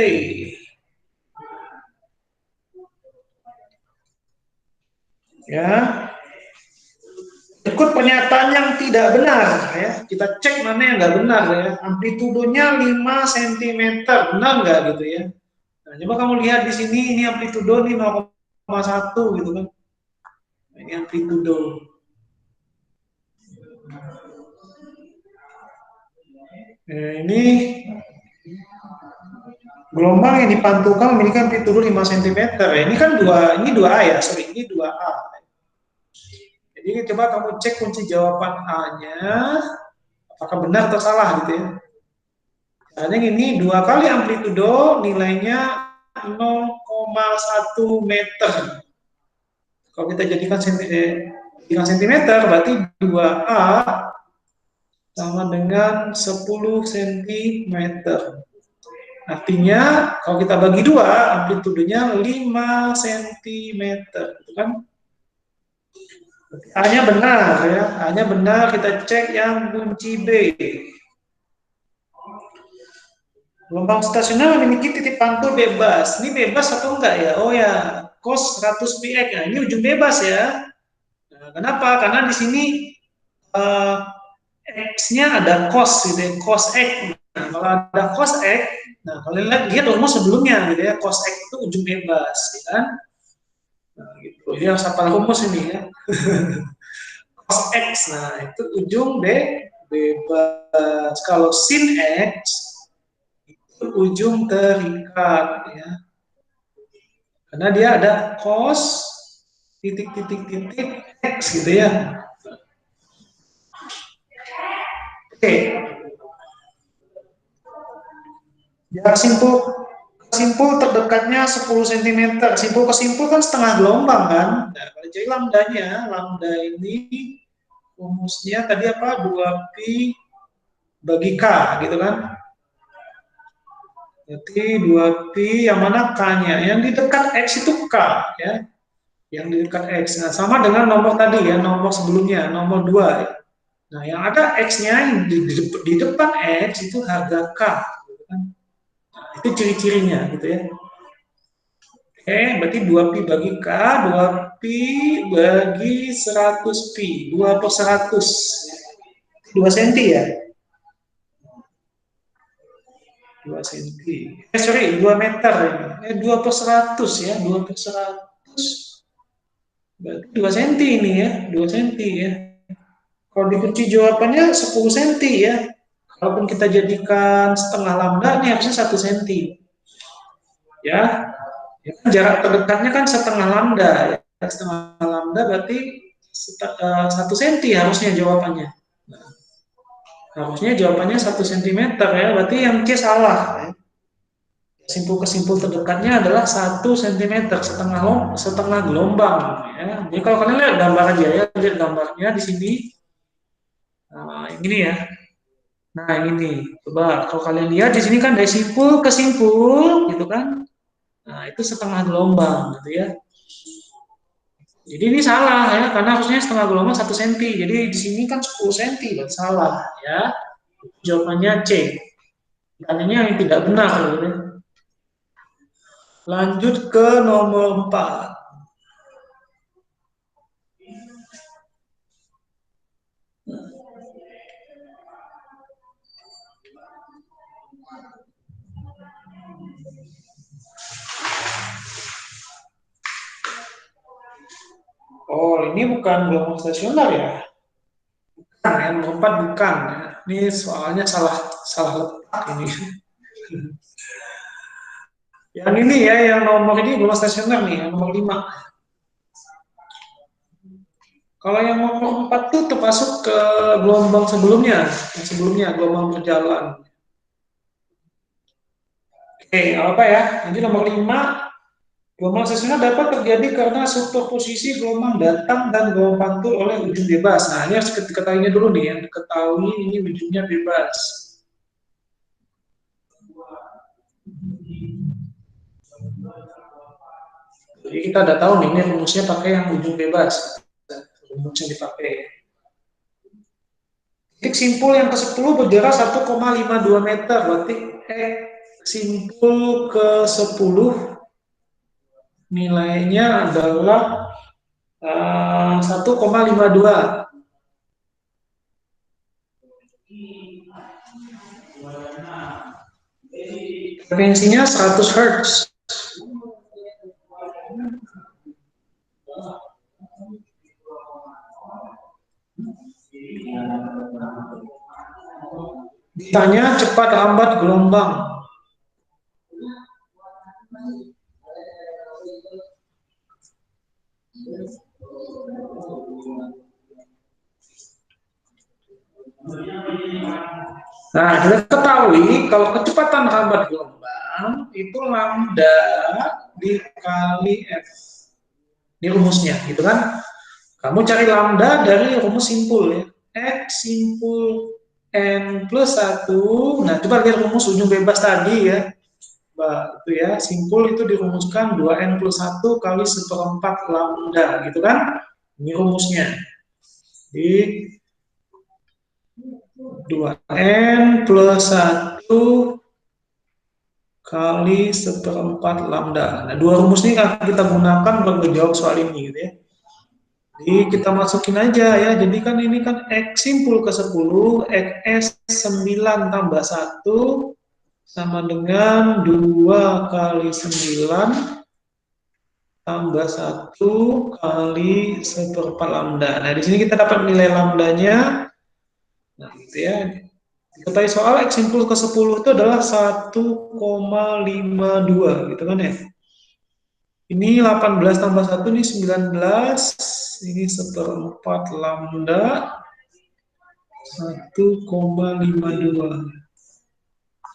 Ya. Ikut pernyataan yang tidak benar ya. Kita cek mana yang nggak benar ya. Amplitudonya 5 cm, benar nggak gitu ya? Nah, coba kamu lihat di sini, ini amplitudo nih 0,1 gitu kan. Nah, ini amplitudo. Nah, ini gelombang yang dipantulkan memiliki amplitudo 5 cm ya. Ini 2A ya, sorry, ini 2A. Jadi coba kamu cek kunci jawaban A-nya, apakah benar atau salah gitu ya. Nah, ini 2 kali amplitudo nilainya 0,1 meter. Kalau kita jadikan sentimeter, berarti 2A sama dengan 10 cm. Artinya, kalau kita bagi 2, amplitudonya 5 cm. Gitu kan? A-nya benar ya, A-nya benar, kita cek yang kunci B. Gelombang stasioner memiliki titik pantul bebas. Ini bebas atau enggak ya? Oh ya, cos 100 px. Nah, ini ujung bebas ya. Nah, kenapa? Karena di sini uh, x-nya ada cos gitu ya, cos x. Nah, kalau ada cos x, nah kalian lihat rumus sebelumnya gitu ya, cos x itu ujung bebas, ya kan? Nah, gitu. Ini harus hafal rumus ini ya. Cos x, nah itu ujung bebas. Kalau sin x itu ujung terikat ya. Karena dia ada cos titik-titik-titik x gitu ya. Oke. Jarak simpul terdekatnya 10 cm. Simpul ke simpul kan setengah gelombang kan. Nah, jadi lambda ini rumusnya tadi apa? 2pi bagi k gitu kan. Jadi 2pi yang mana k-nya? Yang di dekat x itu k ya. Yang di dekat x. Nah, sama dengan nomor tadi ya, nomor sebelumnya, nomor 2 ya. Nah, yang ada x-nya di depan x itu harga k gitu kan. Nah, itu ciri-cirinya gitu ya. Oke, berarti 2pi bagi K, 2pi bagi 100pi, 2 per 100. 2 cm ya? 2 cm. Sorry, 2 meter ini. 2 per 100 ya, 2 per 100. Berarti 2 cm ini ya, 2 cm ya. Kalau dikunci jawabannya 10 cm ya. Kalaupun kita jadikan setengah lambda, ini harusnya 1 cm. Ya, ya kan jarak terdekatnya kan setengah lambda ya. Setengah lambda berarti 1 cm harusnya jawabannya. Nah, harusnya jawabannya 1 cm ya, berarti yang C salah ya. Simpul ke simpul terdekatnya adalah 1 cm, setengah gelombang ya. Jadi kalau kalian lihat gambar aja ya, lihat gambarnya di sini. Nah, ini ya. Nah, ini. Coba kalau kalian lihat di sini kan dari simpul ke simpul gitu kan. Nah, itu setengah gelombang gitu ya. Jadi ini salah ya, karena harusnya setengah gelombang 1 cm. Jadi di sini kan 10 cm, dan salah ya. Jawabannya C. Tanyanya yang tidak benar gitu. Lanjut ke nomor 4. Oh, ini bukan gelombang stasioner ya? Bukan ya, nomor 4 bukan ya. Ini soalnya salah salah letak ini. Yang ini ya, yang nomor ini gelombang stasioner nih, yang nomor 5. Kalau yang nomor 4 itu termasuk ke gelombang sebelumnya, yang sebelumnya gelombang berjalan. Oke, apa ya? Jadi nomor 5, gelombang stasioner dapat terjadi karena superposisi gelombang datang dan gelombang pantul oleh ujung bebas. Nah, ini harus diketahui dulu nih, yang diketahui ini ujungnya bebas. Jadi kita udah tahu nih, ini rumusnya pakai yang ujung bebas. Rumus yang dipakai. Titik simpul yang ke-10 berjarak 1,52 meter. Berarti simpul ke-10 nilainya adalah 1,52. Frekuensinya 100 Hz. Ditanya cepat lambat gelombang. Nah, kita ketahui kalau kecepatan lambat gelombang itu lambda dikali F. Ini rumusnya, gitu kan? Kamu cari lambda dari rumus simpul ya. X simpul N plus 1. Nah, coba lihat rumus ujung bebas tadi ya. Itu ya, simpul itu dirumuskan 2N plus 1 kali 1/4 lambda, gitu kan? Ini rumusnya. Jadi 2N plus 1 kali 1/4 lambda. Nah, dua rumus ini akan kita gunakan untuk menjawab soal ini, gitu ya. Jadi kita masukin aja ya. Jadi kan ini kan X simpul ke 10, X 9 tambah 1 sama dengan 2 kali 9 tambah 1 kali 1/4 lambda. Nah, di sini kita dapat nilai lambdanya. Nah, gitu ya. Diketahui soal X simpul ke 10 itu adalah 1,52 gitu kan ya. Ini 18 tambah 1 ini 19, ini 1/4 lambda 1,52.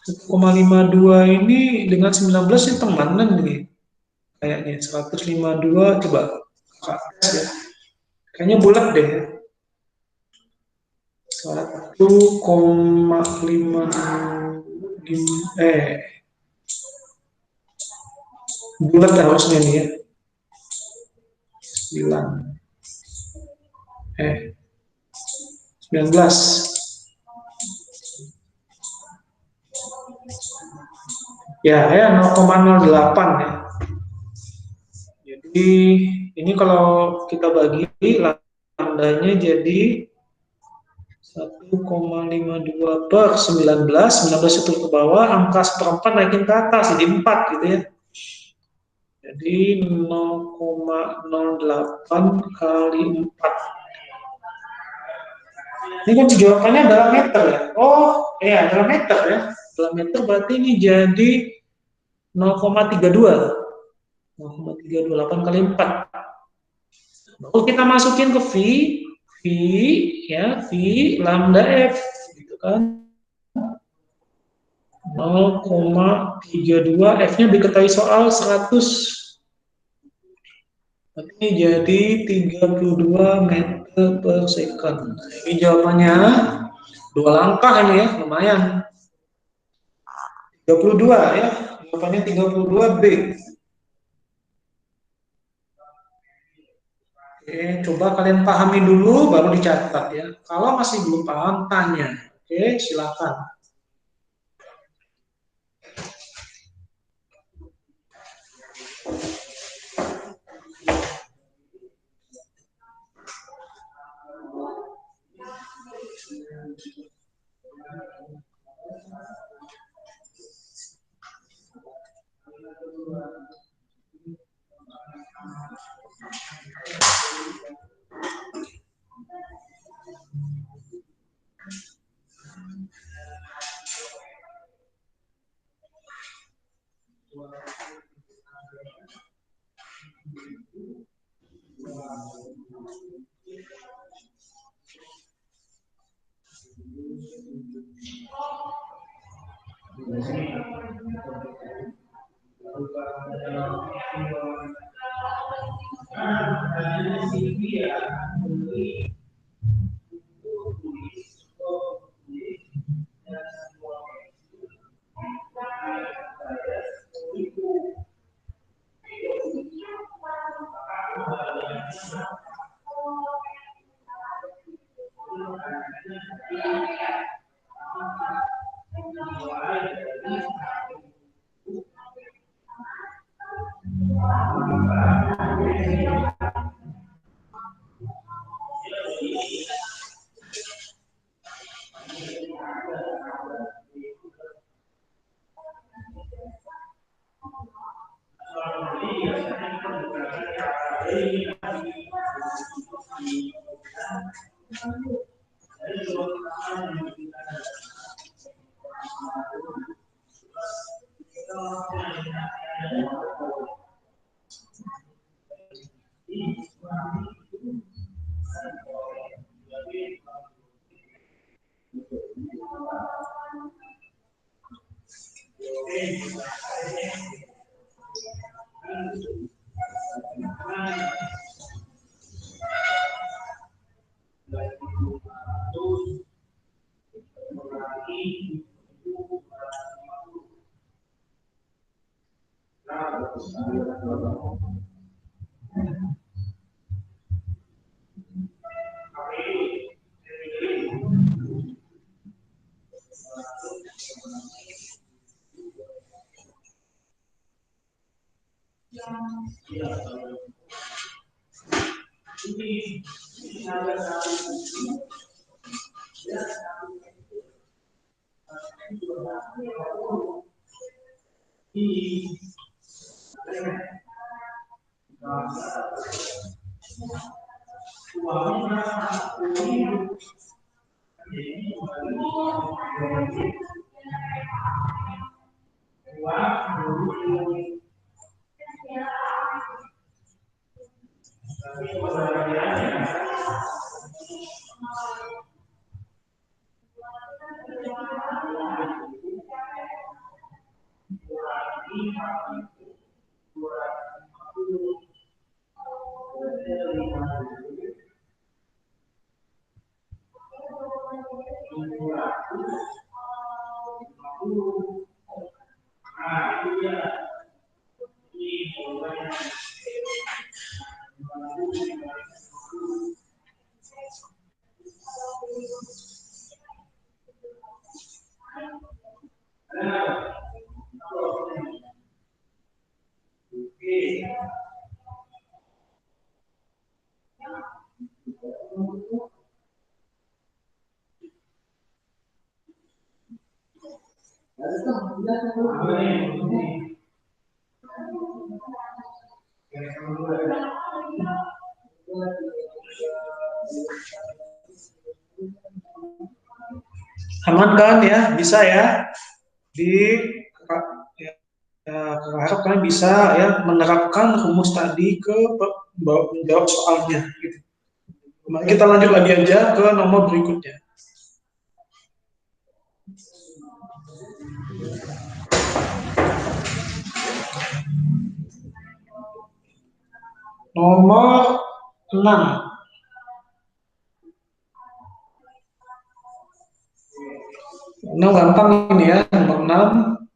1,52 ini dengan 19 ini temanan nih. Kayaknya 152 coba ya. Kayaknya bulat deh. 1,5 bulat harusnya nih ya. 19. Ya 0,08 ya. Jadi ini kalau kita bagi lambdanya jadi 1,52 per 19. 19 itu ke bawah, angka 1/4 naikin ke atas jadi 4 gitu ya. Jadi 0,08 kali 4. Ini kan jawabannya dalam meter ya. Oh, iya dalam meter ya. Dalam meter berarti ini jadi 0,32. 0,328 kali 4. Lalu kita masukin ke V ya, V lambda F gitu kan. 0,32, F-nya diketahui soal 100. Ini jadi 32 meter per second. Ini jawabannya dua langkah ini ya, lumayan. 32 ya, jawabannya 32B. Oke, coba kalian pahami dulu baru dicatat ya. Kalau masih belum paham, tanya. Oke, silakan. Aman kan ya? Bisa ya? Di ya, harap kalian bisa ya menerapkan rumus tadi ke menjawab soalnya. Gitu. Mari kita lanjut lagi aja ke nomor berikutnya. Nomor 6. Nah, gampang ini ya, nomor 6.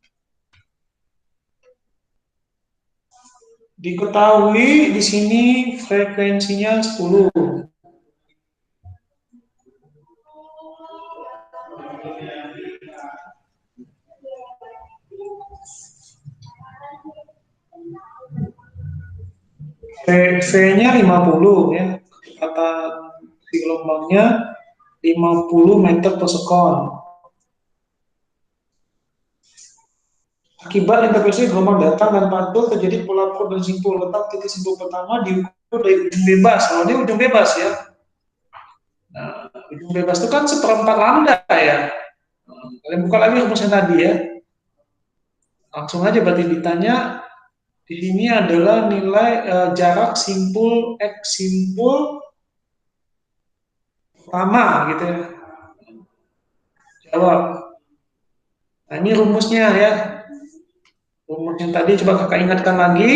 Diketahui di sini frekuensinya 10. V-nya 50 ya. Kecepatan si gelombangnya 50 meter per sekon. Akibat interferensi gelombang datang dan pantul terjadi pola pro dan simpul. Letak titik simpul pertama diukur dari ujung bebas. Kalau ini ujung bebas ya. Nah, ujung bebas itu kan seperempat lambda ya. Kalian buka lagi rumusnya tadi ya. Langsung aja berarti ditanya di sini adalah nilai jarak simpul X simpul pertama gitu ya. Jawab. Nah, ini rumusnya ya. Rumus yang tadi coba kakak ingatkan lagi.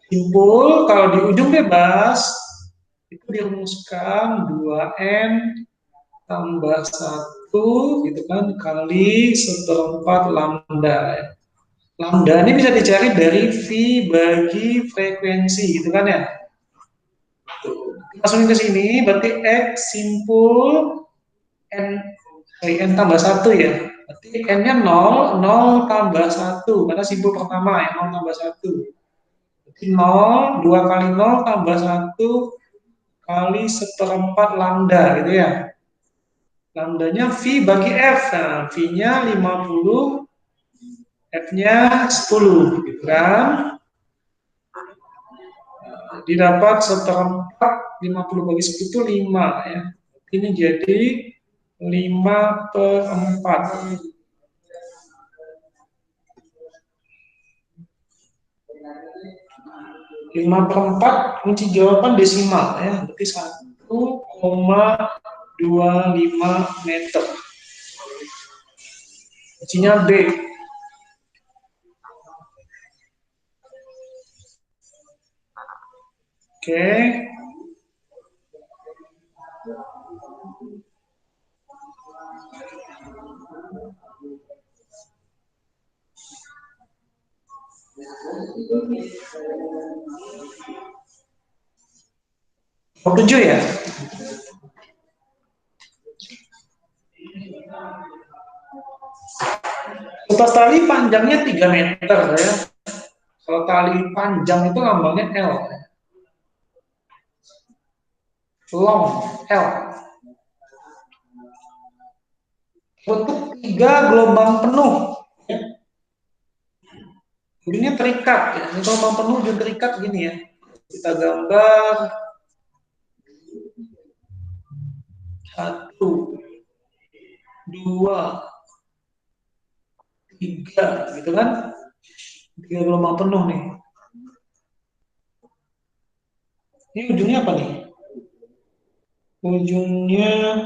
Simpul kalau di ujung bebas itu dirumuskan 2N tambah 1 gitu kan kali seperempat lambda. Lambda ini bisa dicari dari V bagi frekuensi gitu kan ya. Langsung ke sini berarti X simpul N tambah 1 ya. Berarti N-nya 0, 0 tambah 1 karena simpul pertama ya 0 tambah 1. Berarti 0, 2 kali 0 tambah 1 kali seperempat lambda gitu ya. Lambdanya V bagi F. Nah, V-nya 50, F-nya 10 gitu kan. didapat 1/4, 50 bagi 10 itu 5 ya. Ini jadi 5/4. 5/4 kunci jawaban desimal ya, berarti 1,25 meter. Kuncinya B. Oke. Oh, 7 ya? Lepas tali panjangnya 3 meter ya. Kalau tali panjang itu lambangnya L. Long, L. Bentuk 3 gelombang penuh. Ya. Ujungnya terikat ya. Ini gelombang penuh ujung terikat gini ya. Kita gambar 1, 2, 3, gitu kan? 3 gelombang penuh nih. Ini ujungnya apa nih? Ujungnya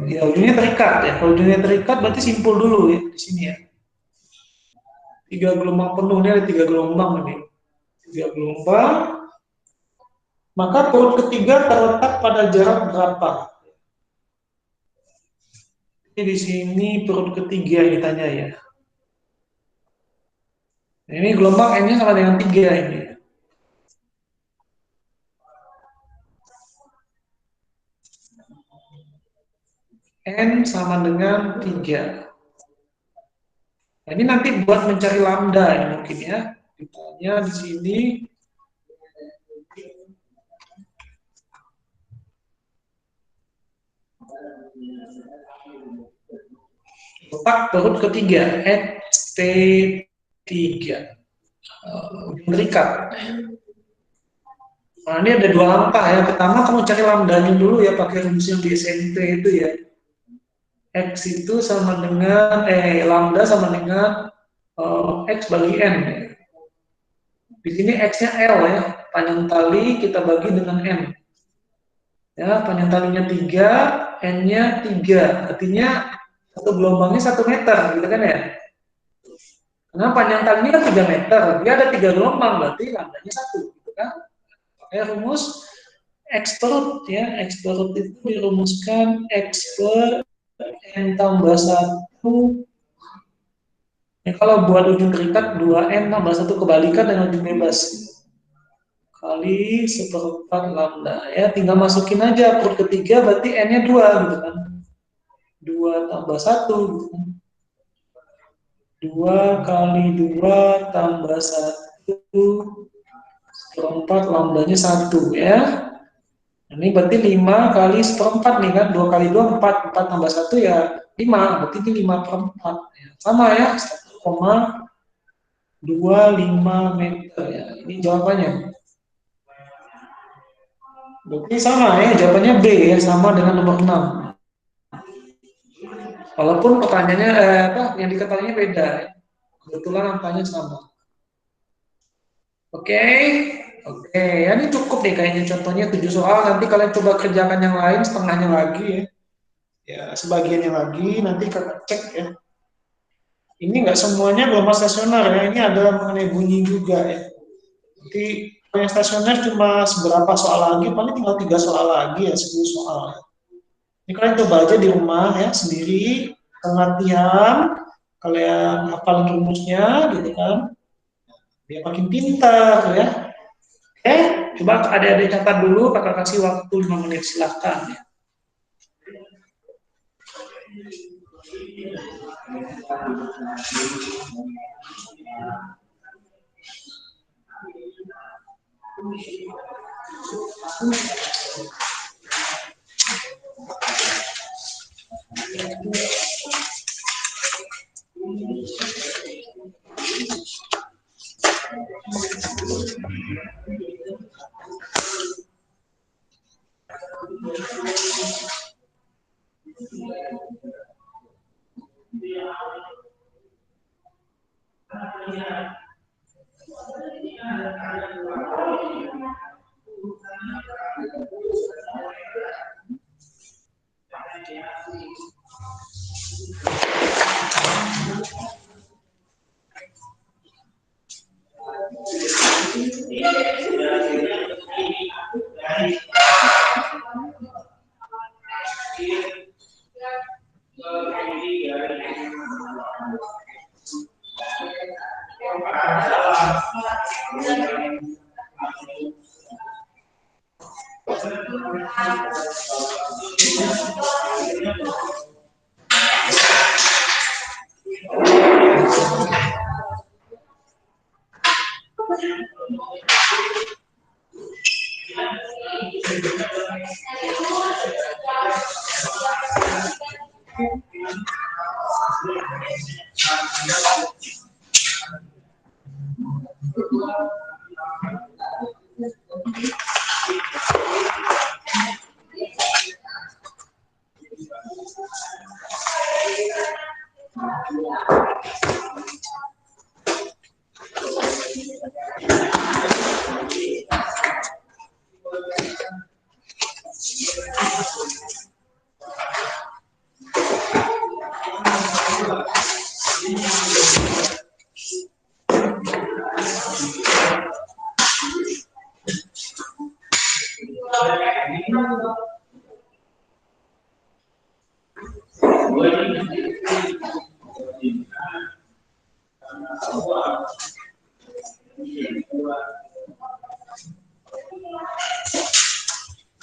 ya ujungnya terikat ya. Kalau ujungnya terikat berarti simpul dulu ya di sini ya. 3 gelombang penuh ini ada 3 gelombang ini. 3 gelombang. Maka perut ketiga terletak pada jarak berapa? Ini di sini perut ketiga yang ditanya ya. Ini gelombang N-nya sama dengan 3 ini. N sama dengan 3. Nah, ini nanti buat mencari lambda ya mungkin ya. Ditanya di sini letak perut ketiga XT3 terikat. Nah, ini ada 2 angka ya. Pertama kamu cari lambdanya dulu ya pakai rumus yang di SMP itu ya. X itu sama dengan lambda sama dengan X bagi N. Di sini X-nya L ya, panjang tali kita bagi dengan N. Ya, panjang talinya 3, N-nya 3. Artinya satu gelombangnya 1 meter, gitu kan ya? Karena panjang talinya kan 3 meter, dia ada 3 gelombang, berarti lambdanya 1, gitu kan? Pakai rumus X perut ya, X perut itu dirumuskan X per N tambah 1. Ya, kalau buat ujung terikat 2N tambah 1 kebalikan dengan ujung bebas. Kali 1/4 lambda. Ya, tinggal masukin aja perut ketiga berarti N-nya 2 gitu kan. 2 tambah 1 gitu kan. 2 kali 2 tambah 1 1/4 lambdanya 1 ya. Ini berarti 5 kali 1/4 nih kan. 2 kali 2 4. 4 tambah 1 ya 5. Berarti ini 5/4. Ya, sama ya. 1,25 meter ya. Ini jawabannya. Berarti sama ya. Jawabannya B ya. Sama dengan nomor 6. Walaupun pertanyaannya yang diketahuinya beda. Ya. Kebetulan angkanya sama. Oke. Oke, ya ini cukup nih kayaknya contohnya 7 soal. Nanti kalian coba kerjakan yang lain setengahnya lagi ya. Ya, sebagiannya lagi nanti kalian cek ya. Ini nggak semuanya gelombang stasioner ya. Ini ada mengenai bunyi juga ya. Jadi yang stasioner cuma seberapa soal lagi, paling tinggal 3 soal lagi ya, 10 soal. Ini kalian coba aja di rumah ya sendiri, latihan, kalian hafal rumusnya gitu kan. Biar makin pintar ya. Oke, coba adik-adik catat dulu, kakak kasih waktu 5 menit, silahkan.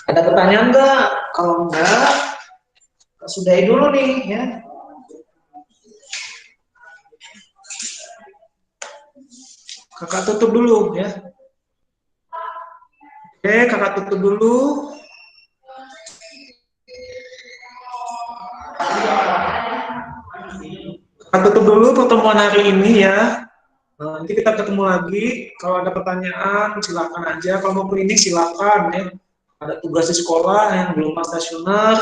Ada pertanyaan nggak? Kalau enggak, sudahi dulu nih ya. Kakak tutup dulu ya. Oke, kakak tutup dulu. Kakak tutup dulu pertemuan hari ini ya. Nanti kita ketemu lagi. Kalau ada pertanyaan, silakan aja. Kalau mau klinik, silakan ya. Ada tugas di sekolah yang belum stasioner,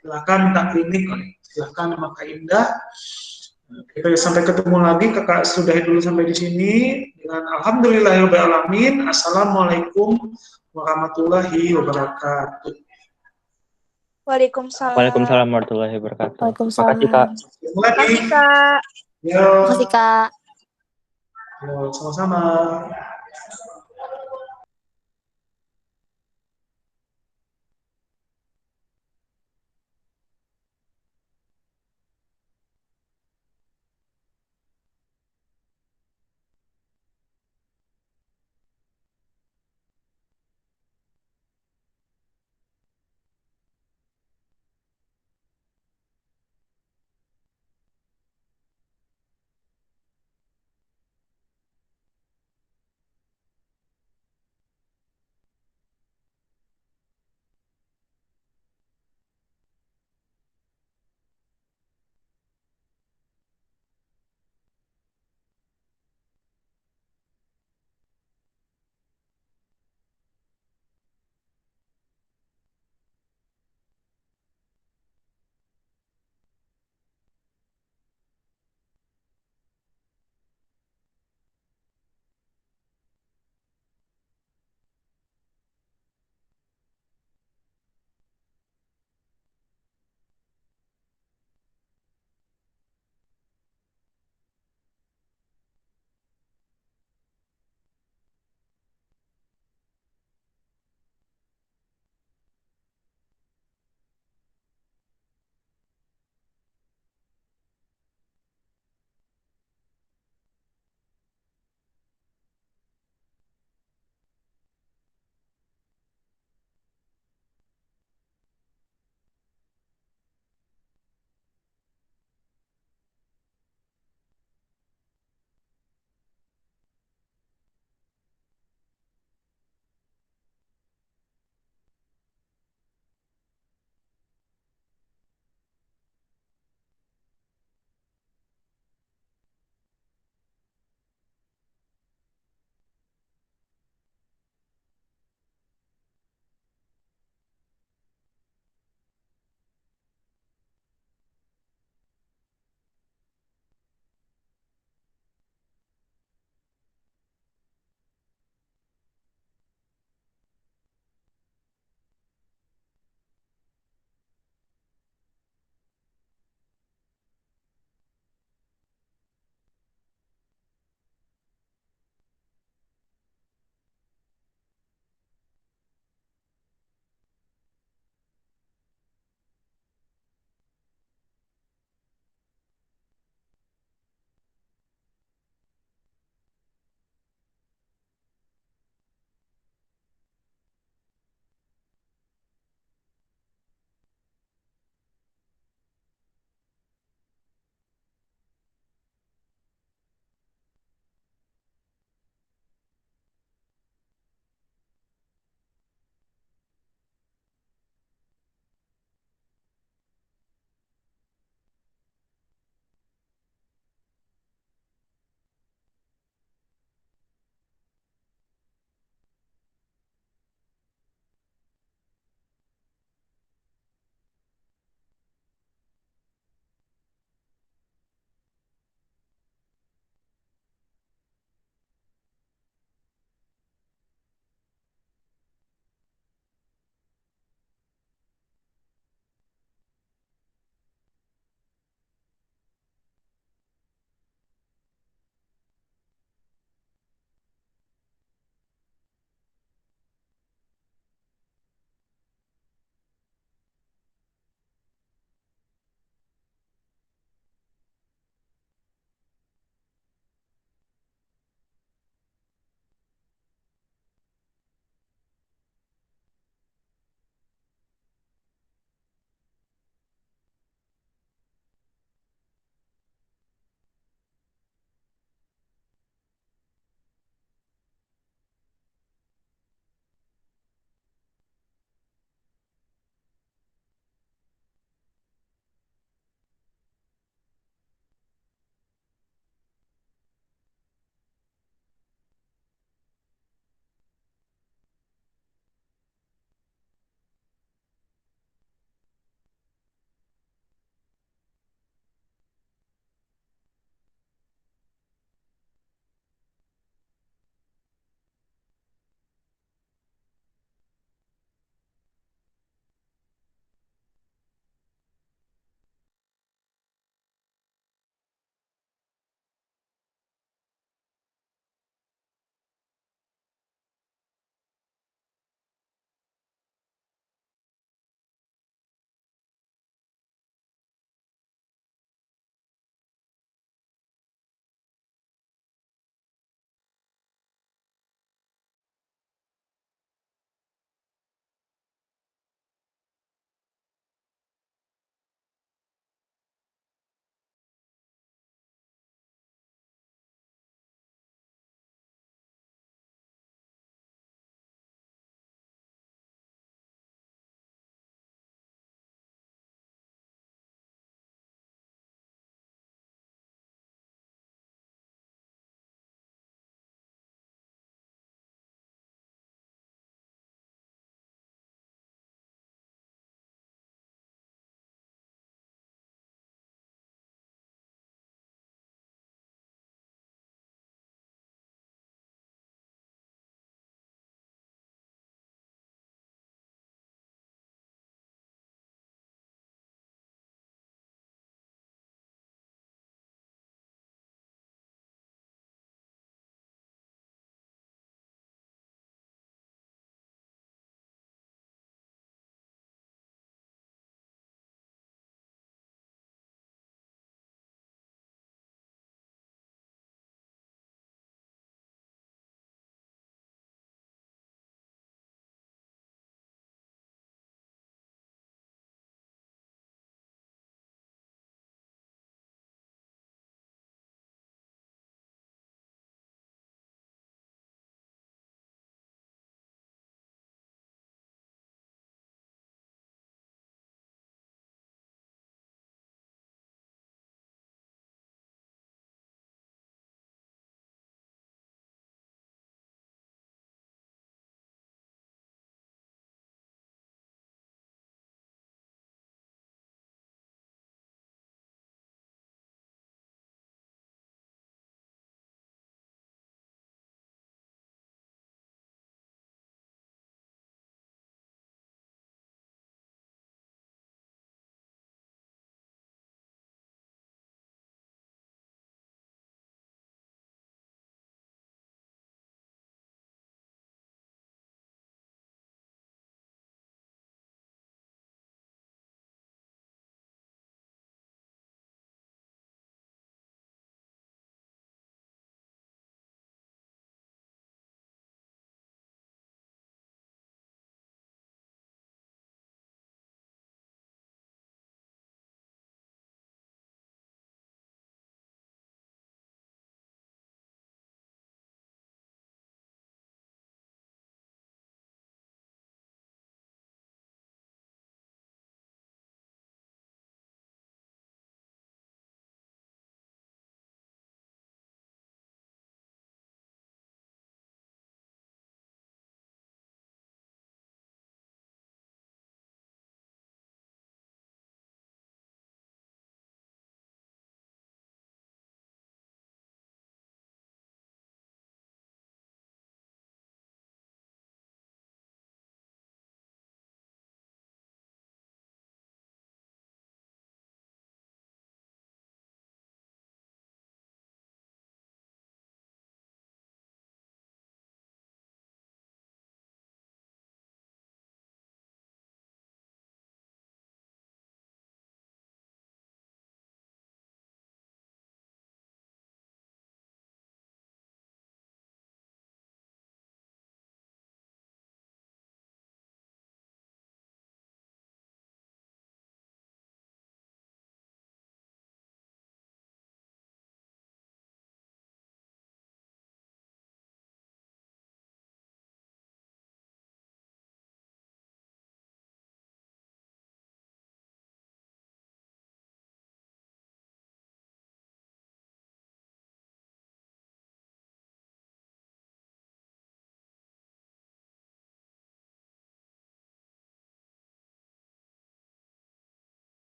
silakan minta klinik. Silakan sama Kak Indah. Kita sampai ketemu lagi. Kakak sudahi dulu sampai di sini. Dengan alhamdulillahirobbilalamin. Assalamualaikum warahmatullahi wabarakatuh. Waalaikumsalam. Waalaikumsalam warahmatullahi wabarakatuh. Waalaikumsalam. Makasih Kak. Terima kasih Kak. Yo, Terima kasih Kak. yo, sama-sama.